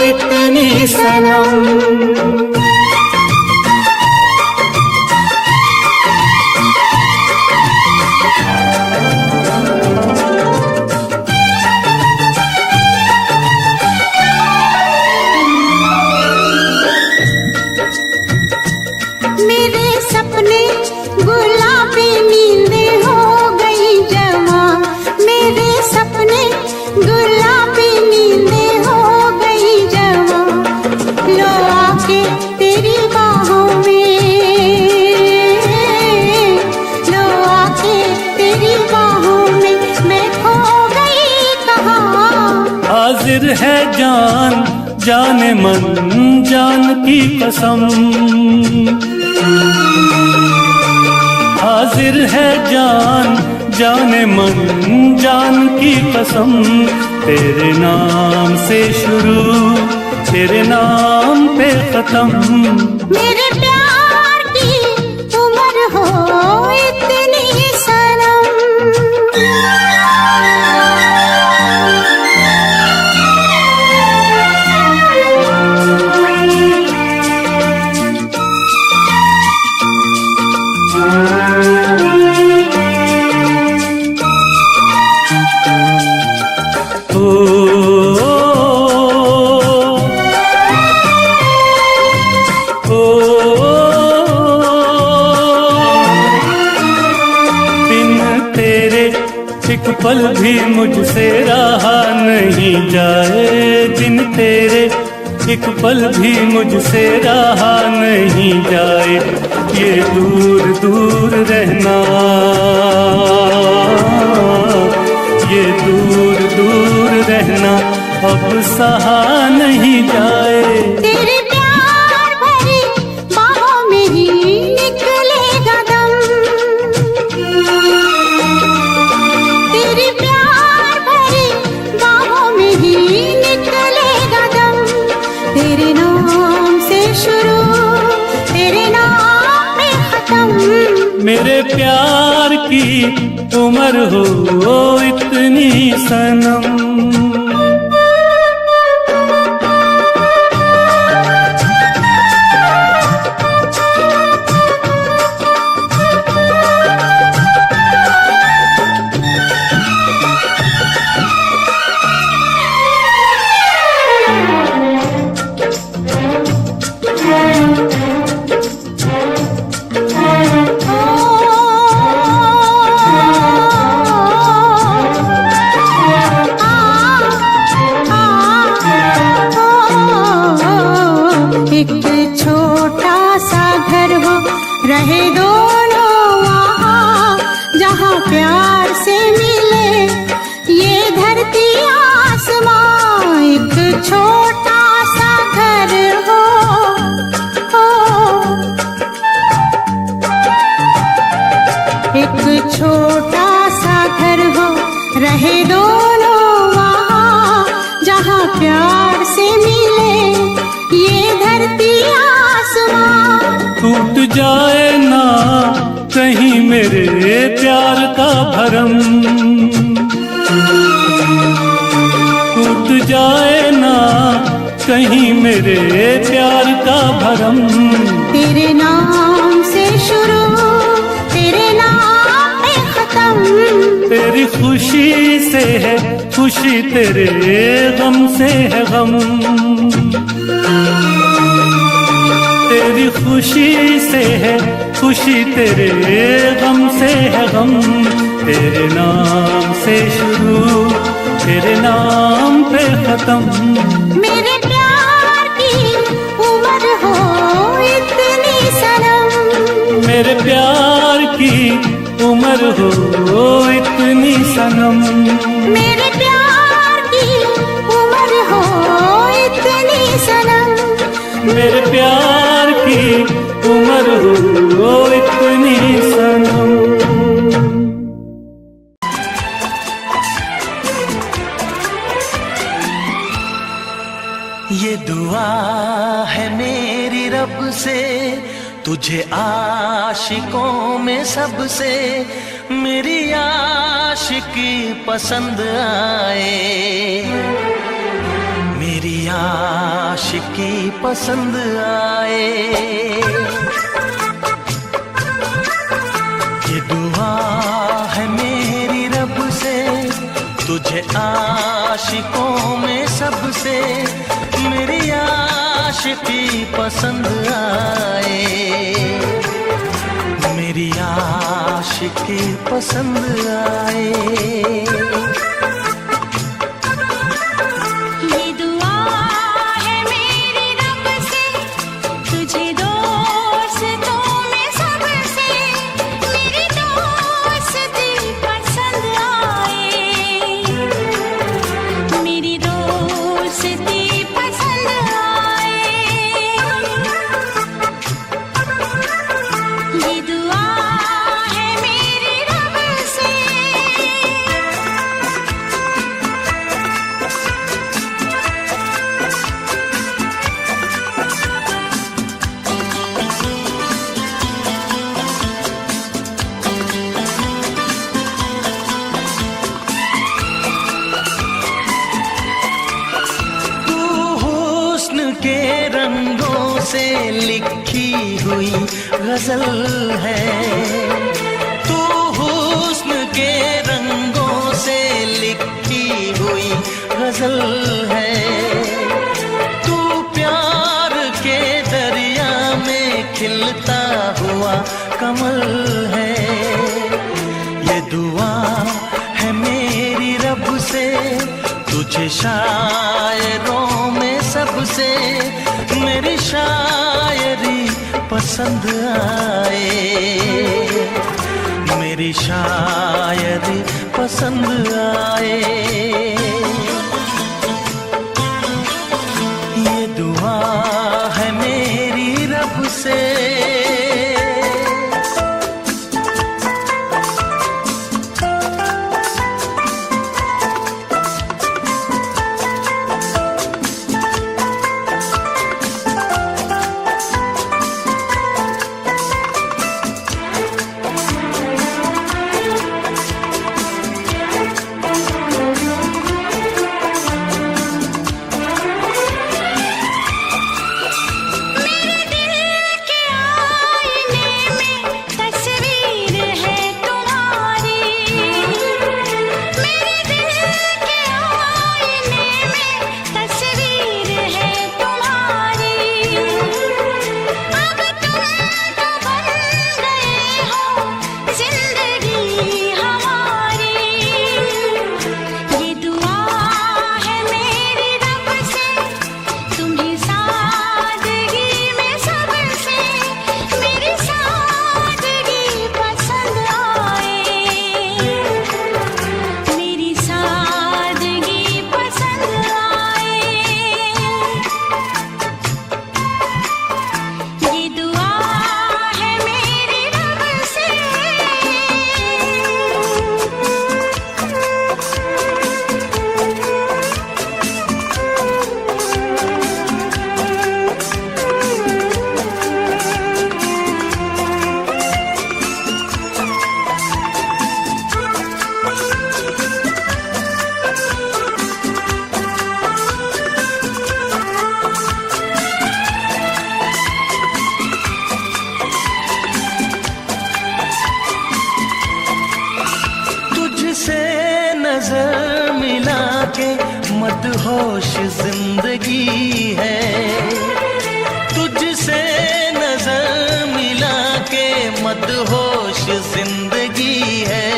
इतनी सनम। मेरे सपने गुलाबी नींदें हो गई जवां। मेरे सपने गुलाबी नींदें हो गई जवां। लो आके तेरी बाहों में, लो आके तेरी बाहों में मैं खो गई कहाँ। हाजिर है जान जाने मन जान की कसम, हाजिर है जान जाने मन जान की कसम। तेरे नाम से शुरू तेरे नाम पे खत्म। मेरे प्यार की उम्र हो इतनी सनम। एक पल भी मुझसे रहा नहीं जाए, दिन तेरे एक पल भी मुझसे रहा नहीं जाए। ये दूर दूर रहना, ये दूर दूर रहना अब सहा नहीं जाए। तेरे प्यार भरी बाहों में ही निकलेगा दम। तेरे प्यार भरी बाहों में ही निकलेगा दम। तेरे नाम से शुरू तेरे नाम पे खत्म। मेरे प्यार की उम्र हो इतनी सनम। एक छोटा सा घर हो रहे दोनों वहाँ, जहाँ प्यार से मिले ये धरती आसमां। एक छोटा सा घर हो, एक छोटा सा घर हो रहे दोनों वहाँ, जहाँ प्यार से मिले ये धरती आसमां। टूट जाए ना कहीं मेरे प्यार का भरम, टूट जाए ना कहीं मेरे प्यार का भरम। तेरे नाम से शुरू तेरे नाम पे खत्म। तेरी खुशी से है खुशी, तेरे गम से है गम। तेरी खुशी से है खुशी, तेरे गम से है गम। तेरे नाम से शुरू तेरे नाम पे खत्म। मेरे प्यार की उम्र हो इतनी सनम। मेरे प्यार की उम्र हो इतनी सनम। मेरे प्यार की उम्र हो इतनी सनम, मेरे प्यार की उम्र हो इतनी सनम। ये दुआ है मेरी रब से, तुझे आशिकों में सबसे मेरी आशिकी पसंद आए, मेरी आशिकी पसंद आए। ये दुआ है मेरी रब से, तुझे आशिकों में सबसे मेरी आशिकी पसंद आए, मेरी आशिकी पसंद आए। ये दुआ है मेरी रब से, तुझे दोस्तों में सबसे मेरी दोस्ती पसंद आए, मेरी दोस्ती पसंद आए। ये दुआ है मेरी रब से। तू हुस्न के रंगों से लिखी हुई गजल है, तू हुस्न के रंगों से लिखी हुई गजल है। तू प्यार के दरिया में खिलता हुआ कमल है। ये दुआ है मेरी रब से, तुझे शायरों में सबसे मेरी शायरी पसंद आए, मेरी शायरी पसंद आए। ये दुआ है मेरी रब से। नजर मिला के मदहोश जिंदगी है, तुझसे नजर मिला के मदहोश जिंदगी है।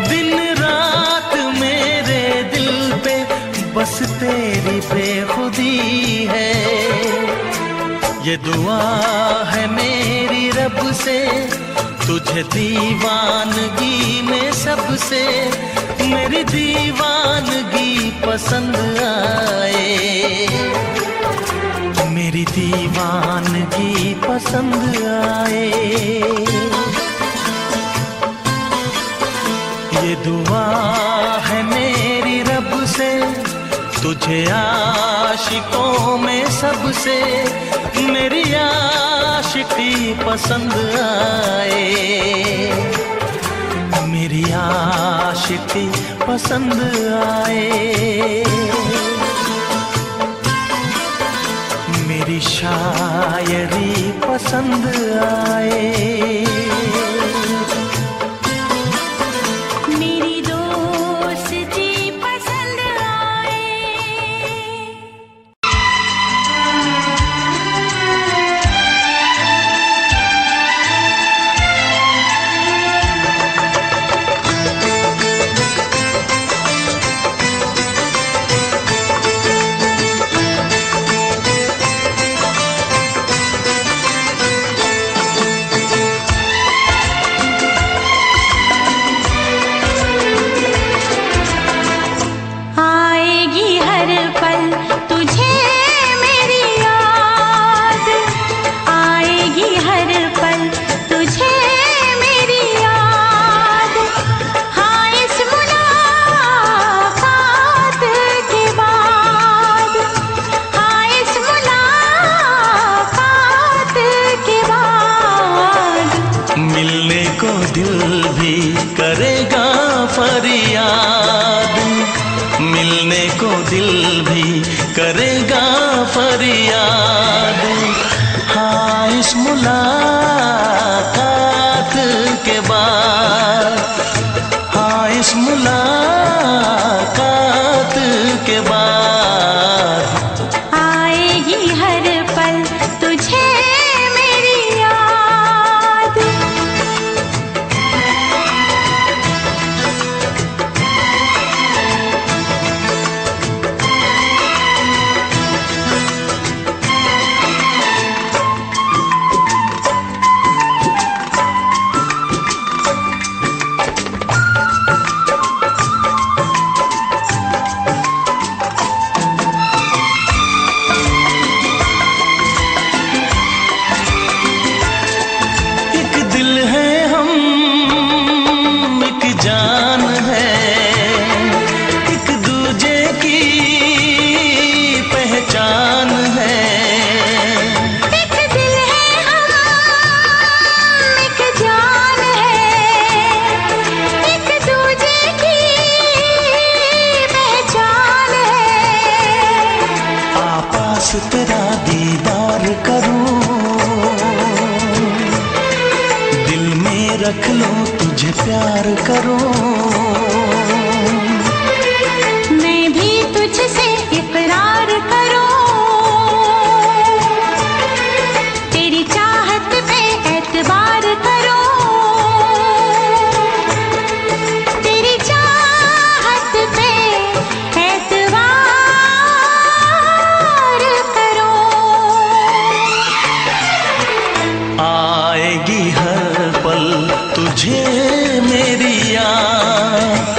दिन रात मेरे दिल पे बस तेरी बेखुदी है। ये दुआ है मेरी रब से, तुझे दीवानगी में सबसे मेरी दीवानगी पसंद आए, मेरी दीवानगी पसंद आए। ये दुआ है मेरी रब से, तुझे आशिकों में सबसे मेरी आशिकी पसंद आए, मेरी आशिकी पसंद आए। मेरी शायरी पसंद आए, मेरी दोस्ती पसंद आए। आएगी हर पल तुझे मेरी याद, आएगी हर पल तुझे मेरी याद। हाँ इस मुलाकात के बाद, हाँ इस मुलाकात के बाद मिलने को दिल भी करेगा फरियाद, मिलने को दिल भी करेगा फरियाद। हाँ इस मुलाकात के बाद, हाँ इस मुलाकात के बाद आएगी हर पल तुझे मेरी याद। एक दिल है हम, एक जान है, एक दूजे की पहचान है। एक दिल है हम, एक जान है, एक दूजे की पहचान है। आपास तेरा दीदार करूं, दिल में रख लो तुझे प्यार करूं। मैं भी तुझसे इकरार करूं, तेरी चाहत पे एतबार करूं, तेरी चाहत पे एतबार करूं। आएगी हर पल तुझे मेरी याद,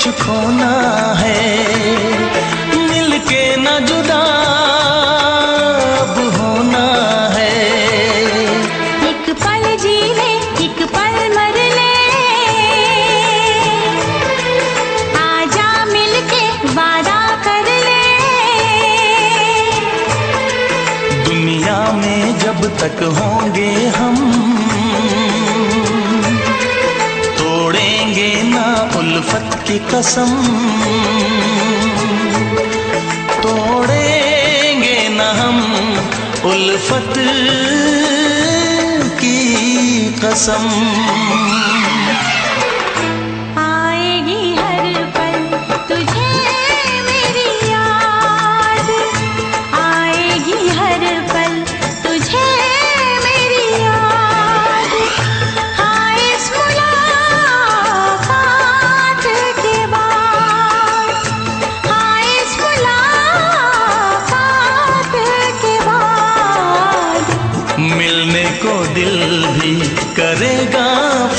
कुछ खोना है, मिलके न जुदा अब होना है। एक पल जी ले, एक पल मर ले, आजा मिलके वादा कर ले। दुनिया में जब तक होंगे हम, तोड़ेंगे ना उल्फत की कसम, तोड़ेंगे ना हम उल्फत की कसम। आएगी हर पल तुझे मेरी याद, आएगी हर पल तुझे मेरी याद। हाँ इस मुलाकात के बाद, हाँ इस मुलाकात के बाद, मिलने को दिल भी करेगा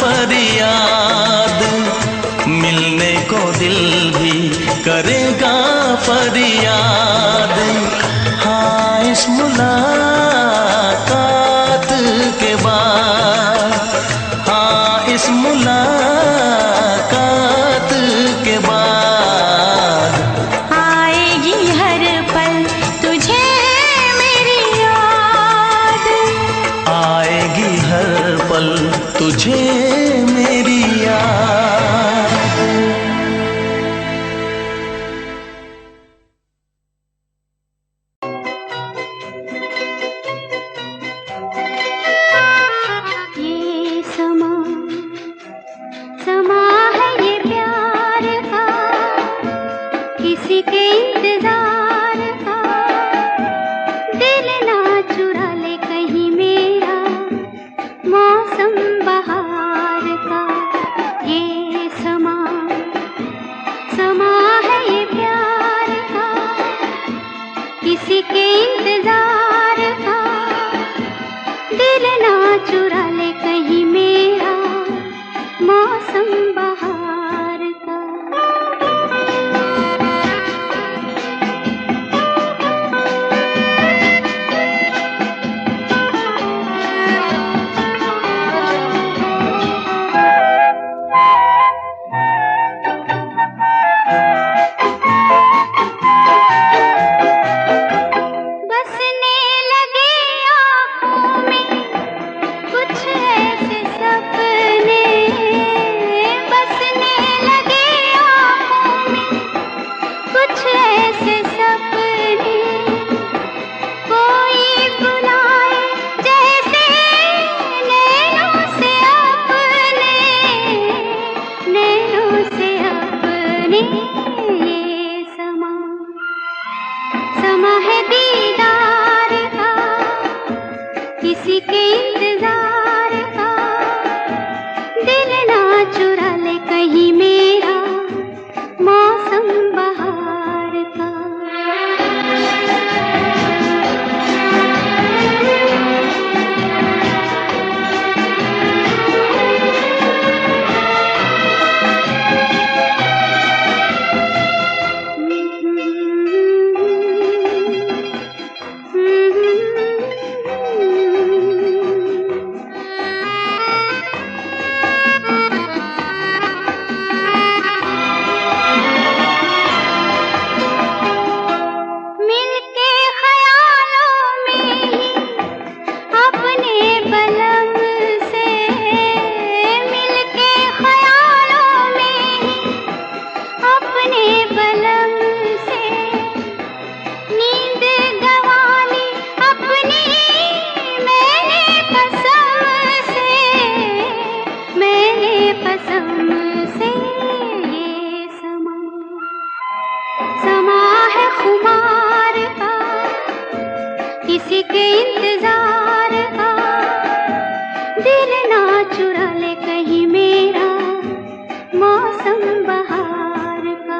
फरियाद, मिलने को दिल भी करेगा फरियाद। हाँ इस मुलाकात के बाद, हाँ इस मुलाकात के बाद, आएगी हर पल तुझे मेरी याद, आएगी हर पल तुझे मेरी याद। ये समा समा है ये प्यार का, किसी के इंतजार का। दिल ना चुरा ले कहीं मेरा मौसम बहार का। ये समा समा है ये प्यार का, किसी के इंतजार का। दिल ना चुरा ले कहीं मेरा मौसम बहार का। बसने लगे आँखों में कुछ ऐसे सपने, बसने लगे आँखों में कुछ ऐसे सपने। कोई बुलाए जैसे नैनों से अपने, नैनों से अपने। ये समा समा है दीदार का, किसी के इंतजार का। दिल ना चुरा ले कहीं मेरा मौसम बहार का। मिलके ख्यालों में ही अपने बलम से, मिलके ख्यालों में ही अपने बलम से। नींद गंवाली अपनी मैंने कसम से, मैंने कसम से। ये समा समा है खुमार का, किसी के इंतजार का। दिल ना चुरा ले कहीं मेरा मौसम बहार का।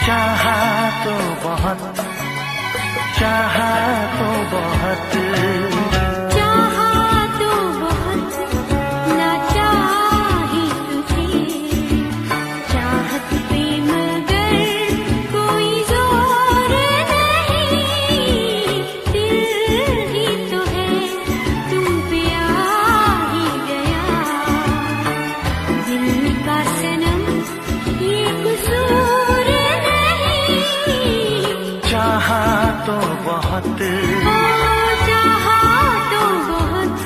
चाहा तो बहुत, चाहा तो बहुत, चाहा तो बहुत, ना चाही तुझे, चाहत पे मगर कोई जोर नहीं, दिल ही तो है तुम पे आ ही गया, दिल का सनम ये कसूर नहीं, चाहा तो बहुत, चाहा तो बहुत।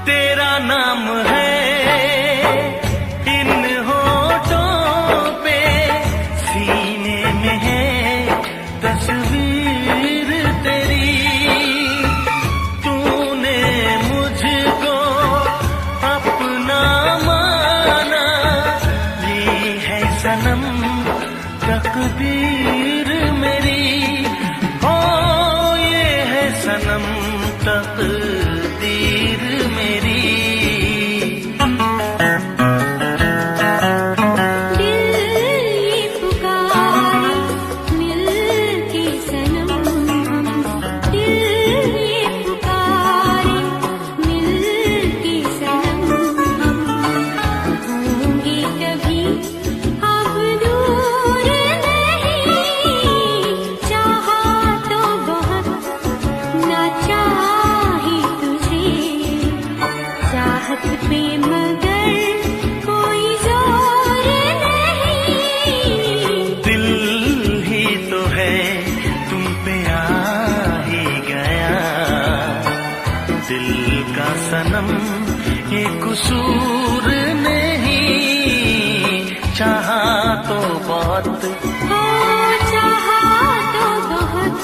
तेरा नाम है इन होठों पे, सीने में है तस्वीर तेरी, तूने मुझको अपना माना, ये है सनम तकदीर मेरी, ओ ये है सनम तकदीर मेरी। दिल ये पुकारे मिल के सनम हम, दिल ये पुकारे मिल के सनम हम, होंगे कभी अब दूर नहीं, चाहा तो बहुत, ना चाही तुझे, चाहत पे मगर कोई जोर नहीं, दिल ही तो है तुम पे आ ही गया, दिल का सनम ये कसूर नहीं, चाहा तो बहुत, चाहा तो बहुत।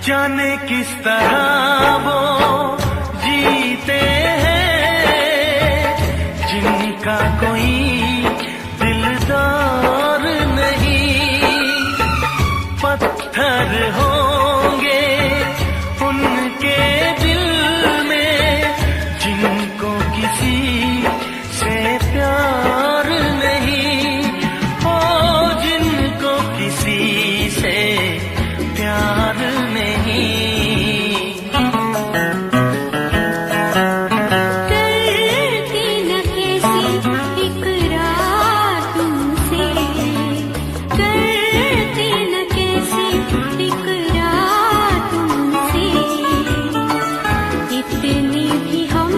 जाने किस तरह वो जीते हैं जिनका कोई दिलदार नहीं, पत्थर होंगे उनके दिल में जिनको किसी से प्यार नहीं, ओ जिनको किसी से प्यार नहीं। करती न कैसी इकरार तुमसे, करती न कैसी इकरार तुमसे, इतने भी हम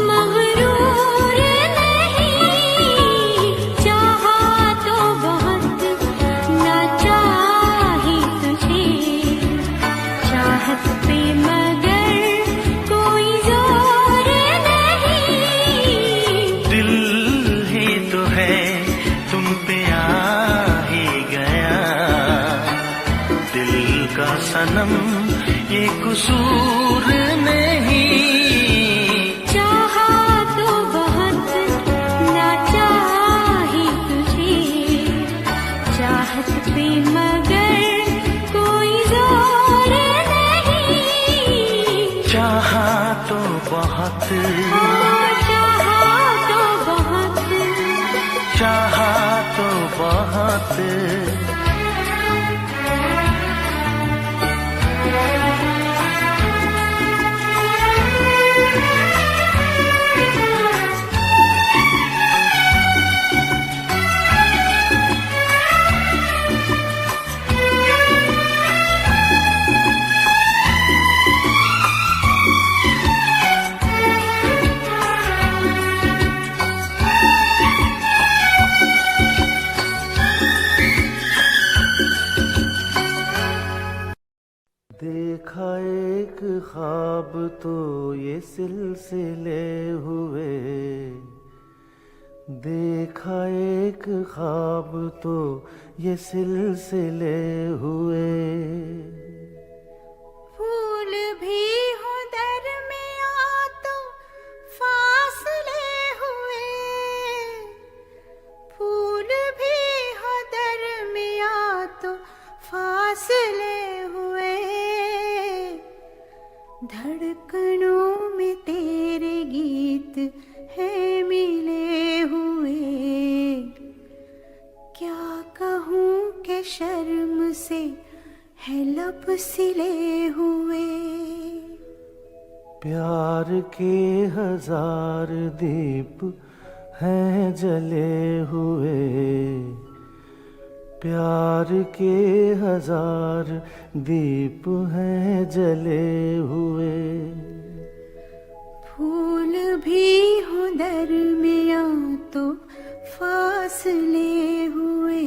मगरूर नहीं, चाहा तो बहुत, ना चाही तुझे, चाहत पे मगर कोई जोर नहीं, दिल ही तो है तुम पे आ ही गया, दिल का सनम ये कसूर नहीं, चाहा तो बहुत देखा एक ख्वाब तो ये सिलसिले हुए, देखा एक ख्वाब तो ये सिलसिले हुए। फूल भी हो दरमियां तो फासले हुए, फूल भी हो दरमियां तो फासले हुए। धड़कनों में तेरे गीत है मिले हुए। क्या कहूँ कि शर्म से है लब सिले हुए। प्यार के हजार दीप हैं जले हुए, प्यार के हजार दीप हैं जले हुए। फूल भी हो दरमियां तो फासले हुए,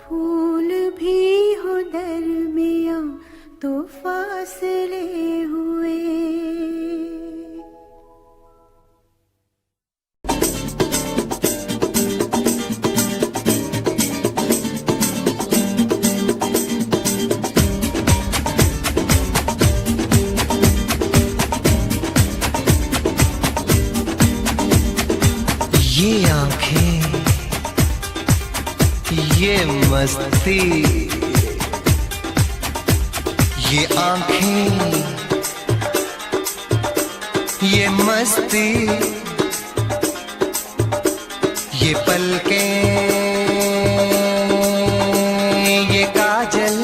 फूल भी हो दरमियां तो फासले हुए। ये आंखें, ये मस्ती, ये आंखें, ये मस्ती, ये पलकें, ये काजल,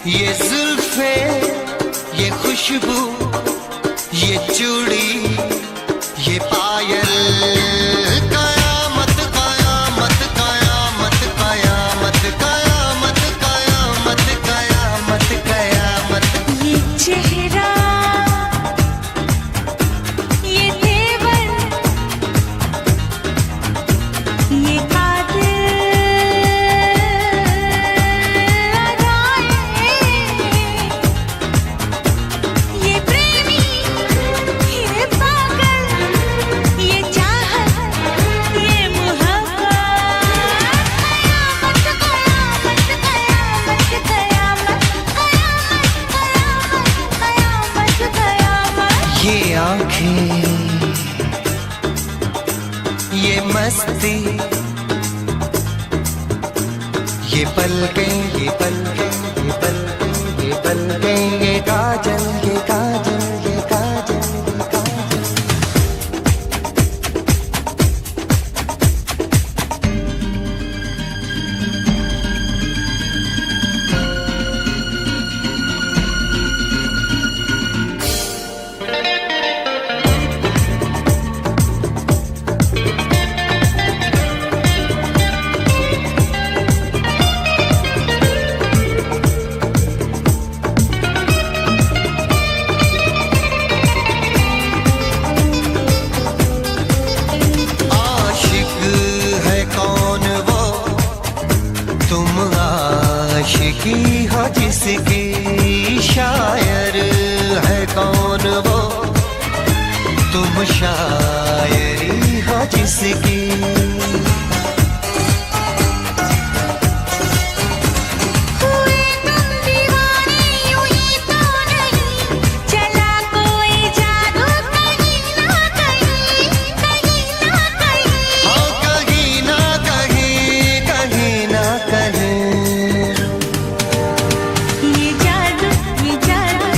ये जुल्फे, ये खुशबू, ये चूड़ी, ये पायल। कयामत कयामत कयामत कयामत कयामत कयामत कयामत कयामत। ये चेहरा, ये तेवर, ये कातिल अदाएं, ये प्रेमी, ये पागल, ये चाहत, ये मोहब्बत। कयामत कयामत कयामत कयामत कयामत कयामत। ये आंखें, ये मस्ती, ये पलकें, ये पलकें, ये पलकें, ये पलकें, ये काजल, ये काजल, ये काजल, ये काजल। आशिक है कौन वो, तुम आशिकी हो जिसकी, शायर है कौन वो, तुम शायरी हो जिसकी। हुए तुम दीवाने यूं ही तो नहीं, चला कोई जादू कहीं ना कहीं, कहीं ना कहीं। हाँ कहीं ना कहीं, कहीं ना कहीं। ये जादू, ये जादू,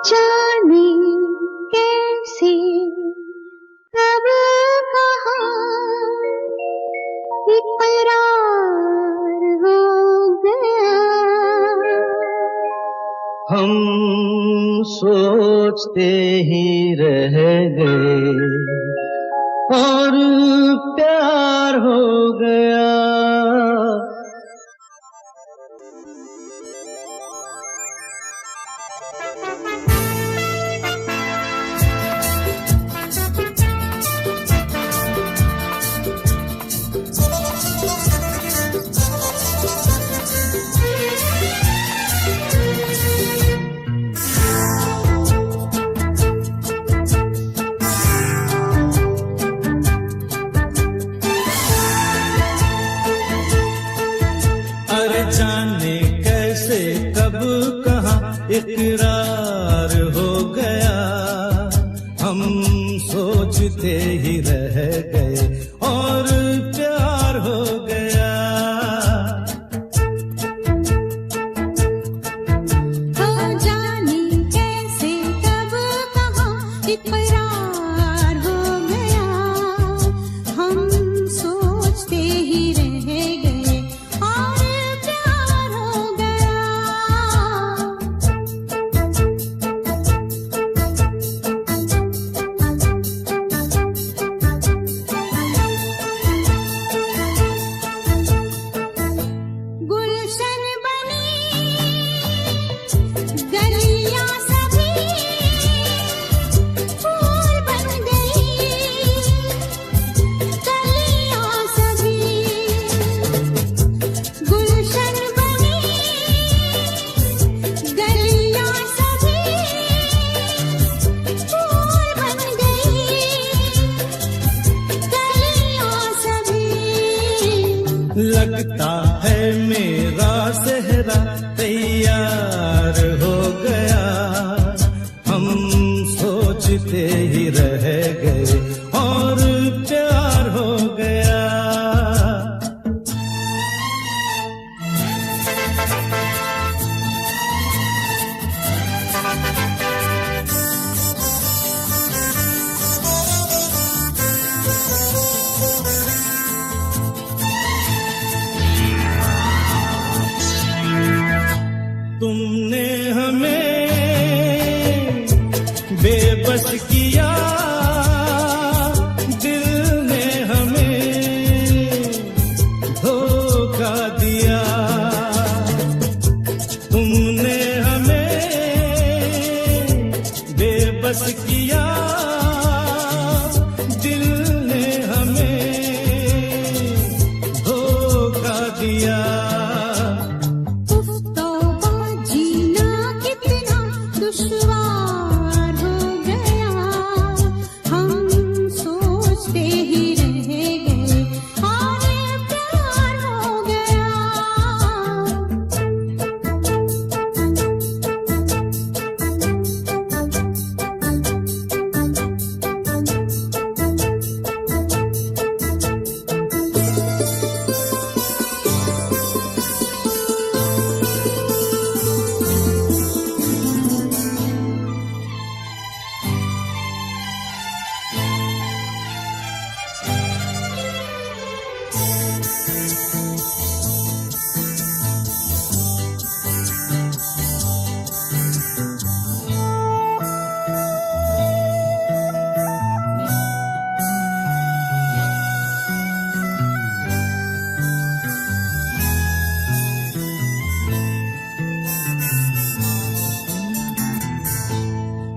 जाने कैसे कब कहाँ इकरार हो गया। हम सोचते ही रह गए और प्यार हो गया। जाने कैसे कब कहाँ इकरार हो गया। हम सोचते ही रह गए और प्यार हो गया। जाने कैसे कब कहाँ इकरार हो गया। हम सोचते ही रह गए और लगता है मेरा सेहरा तैयार हो गया। हम सोचते ही रह गए और प्यार हो गया। तुमने हमें बेबस किया, दिल ने हमें धोखा दिया। तुमने हमें बेबस किया, दिल ने हमें धोखा दिया। दुश्वार हो गया। हम सोचते ही रह गए और प्यार हो गया।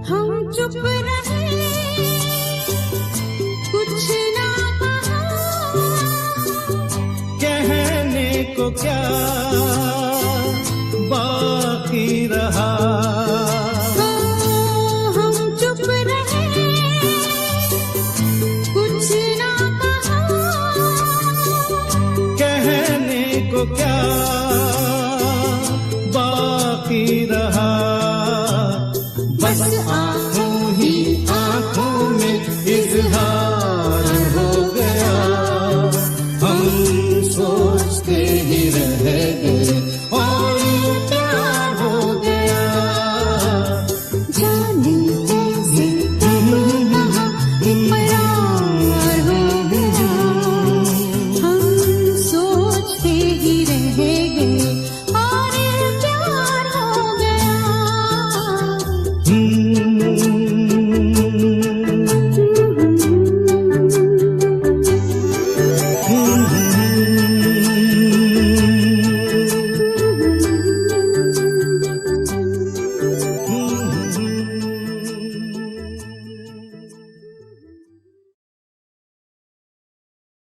हम चुप रहे, कुछ ना कहा। कहने को क्या बाकी रहा। हम चुप रहे, कुछ ना कहा। कहने को क्या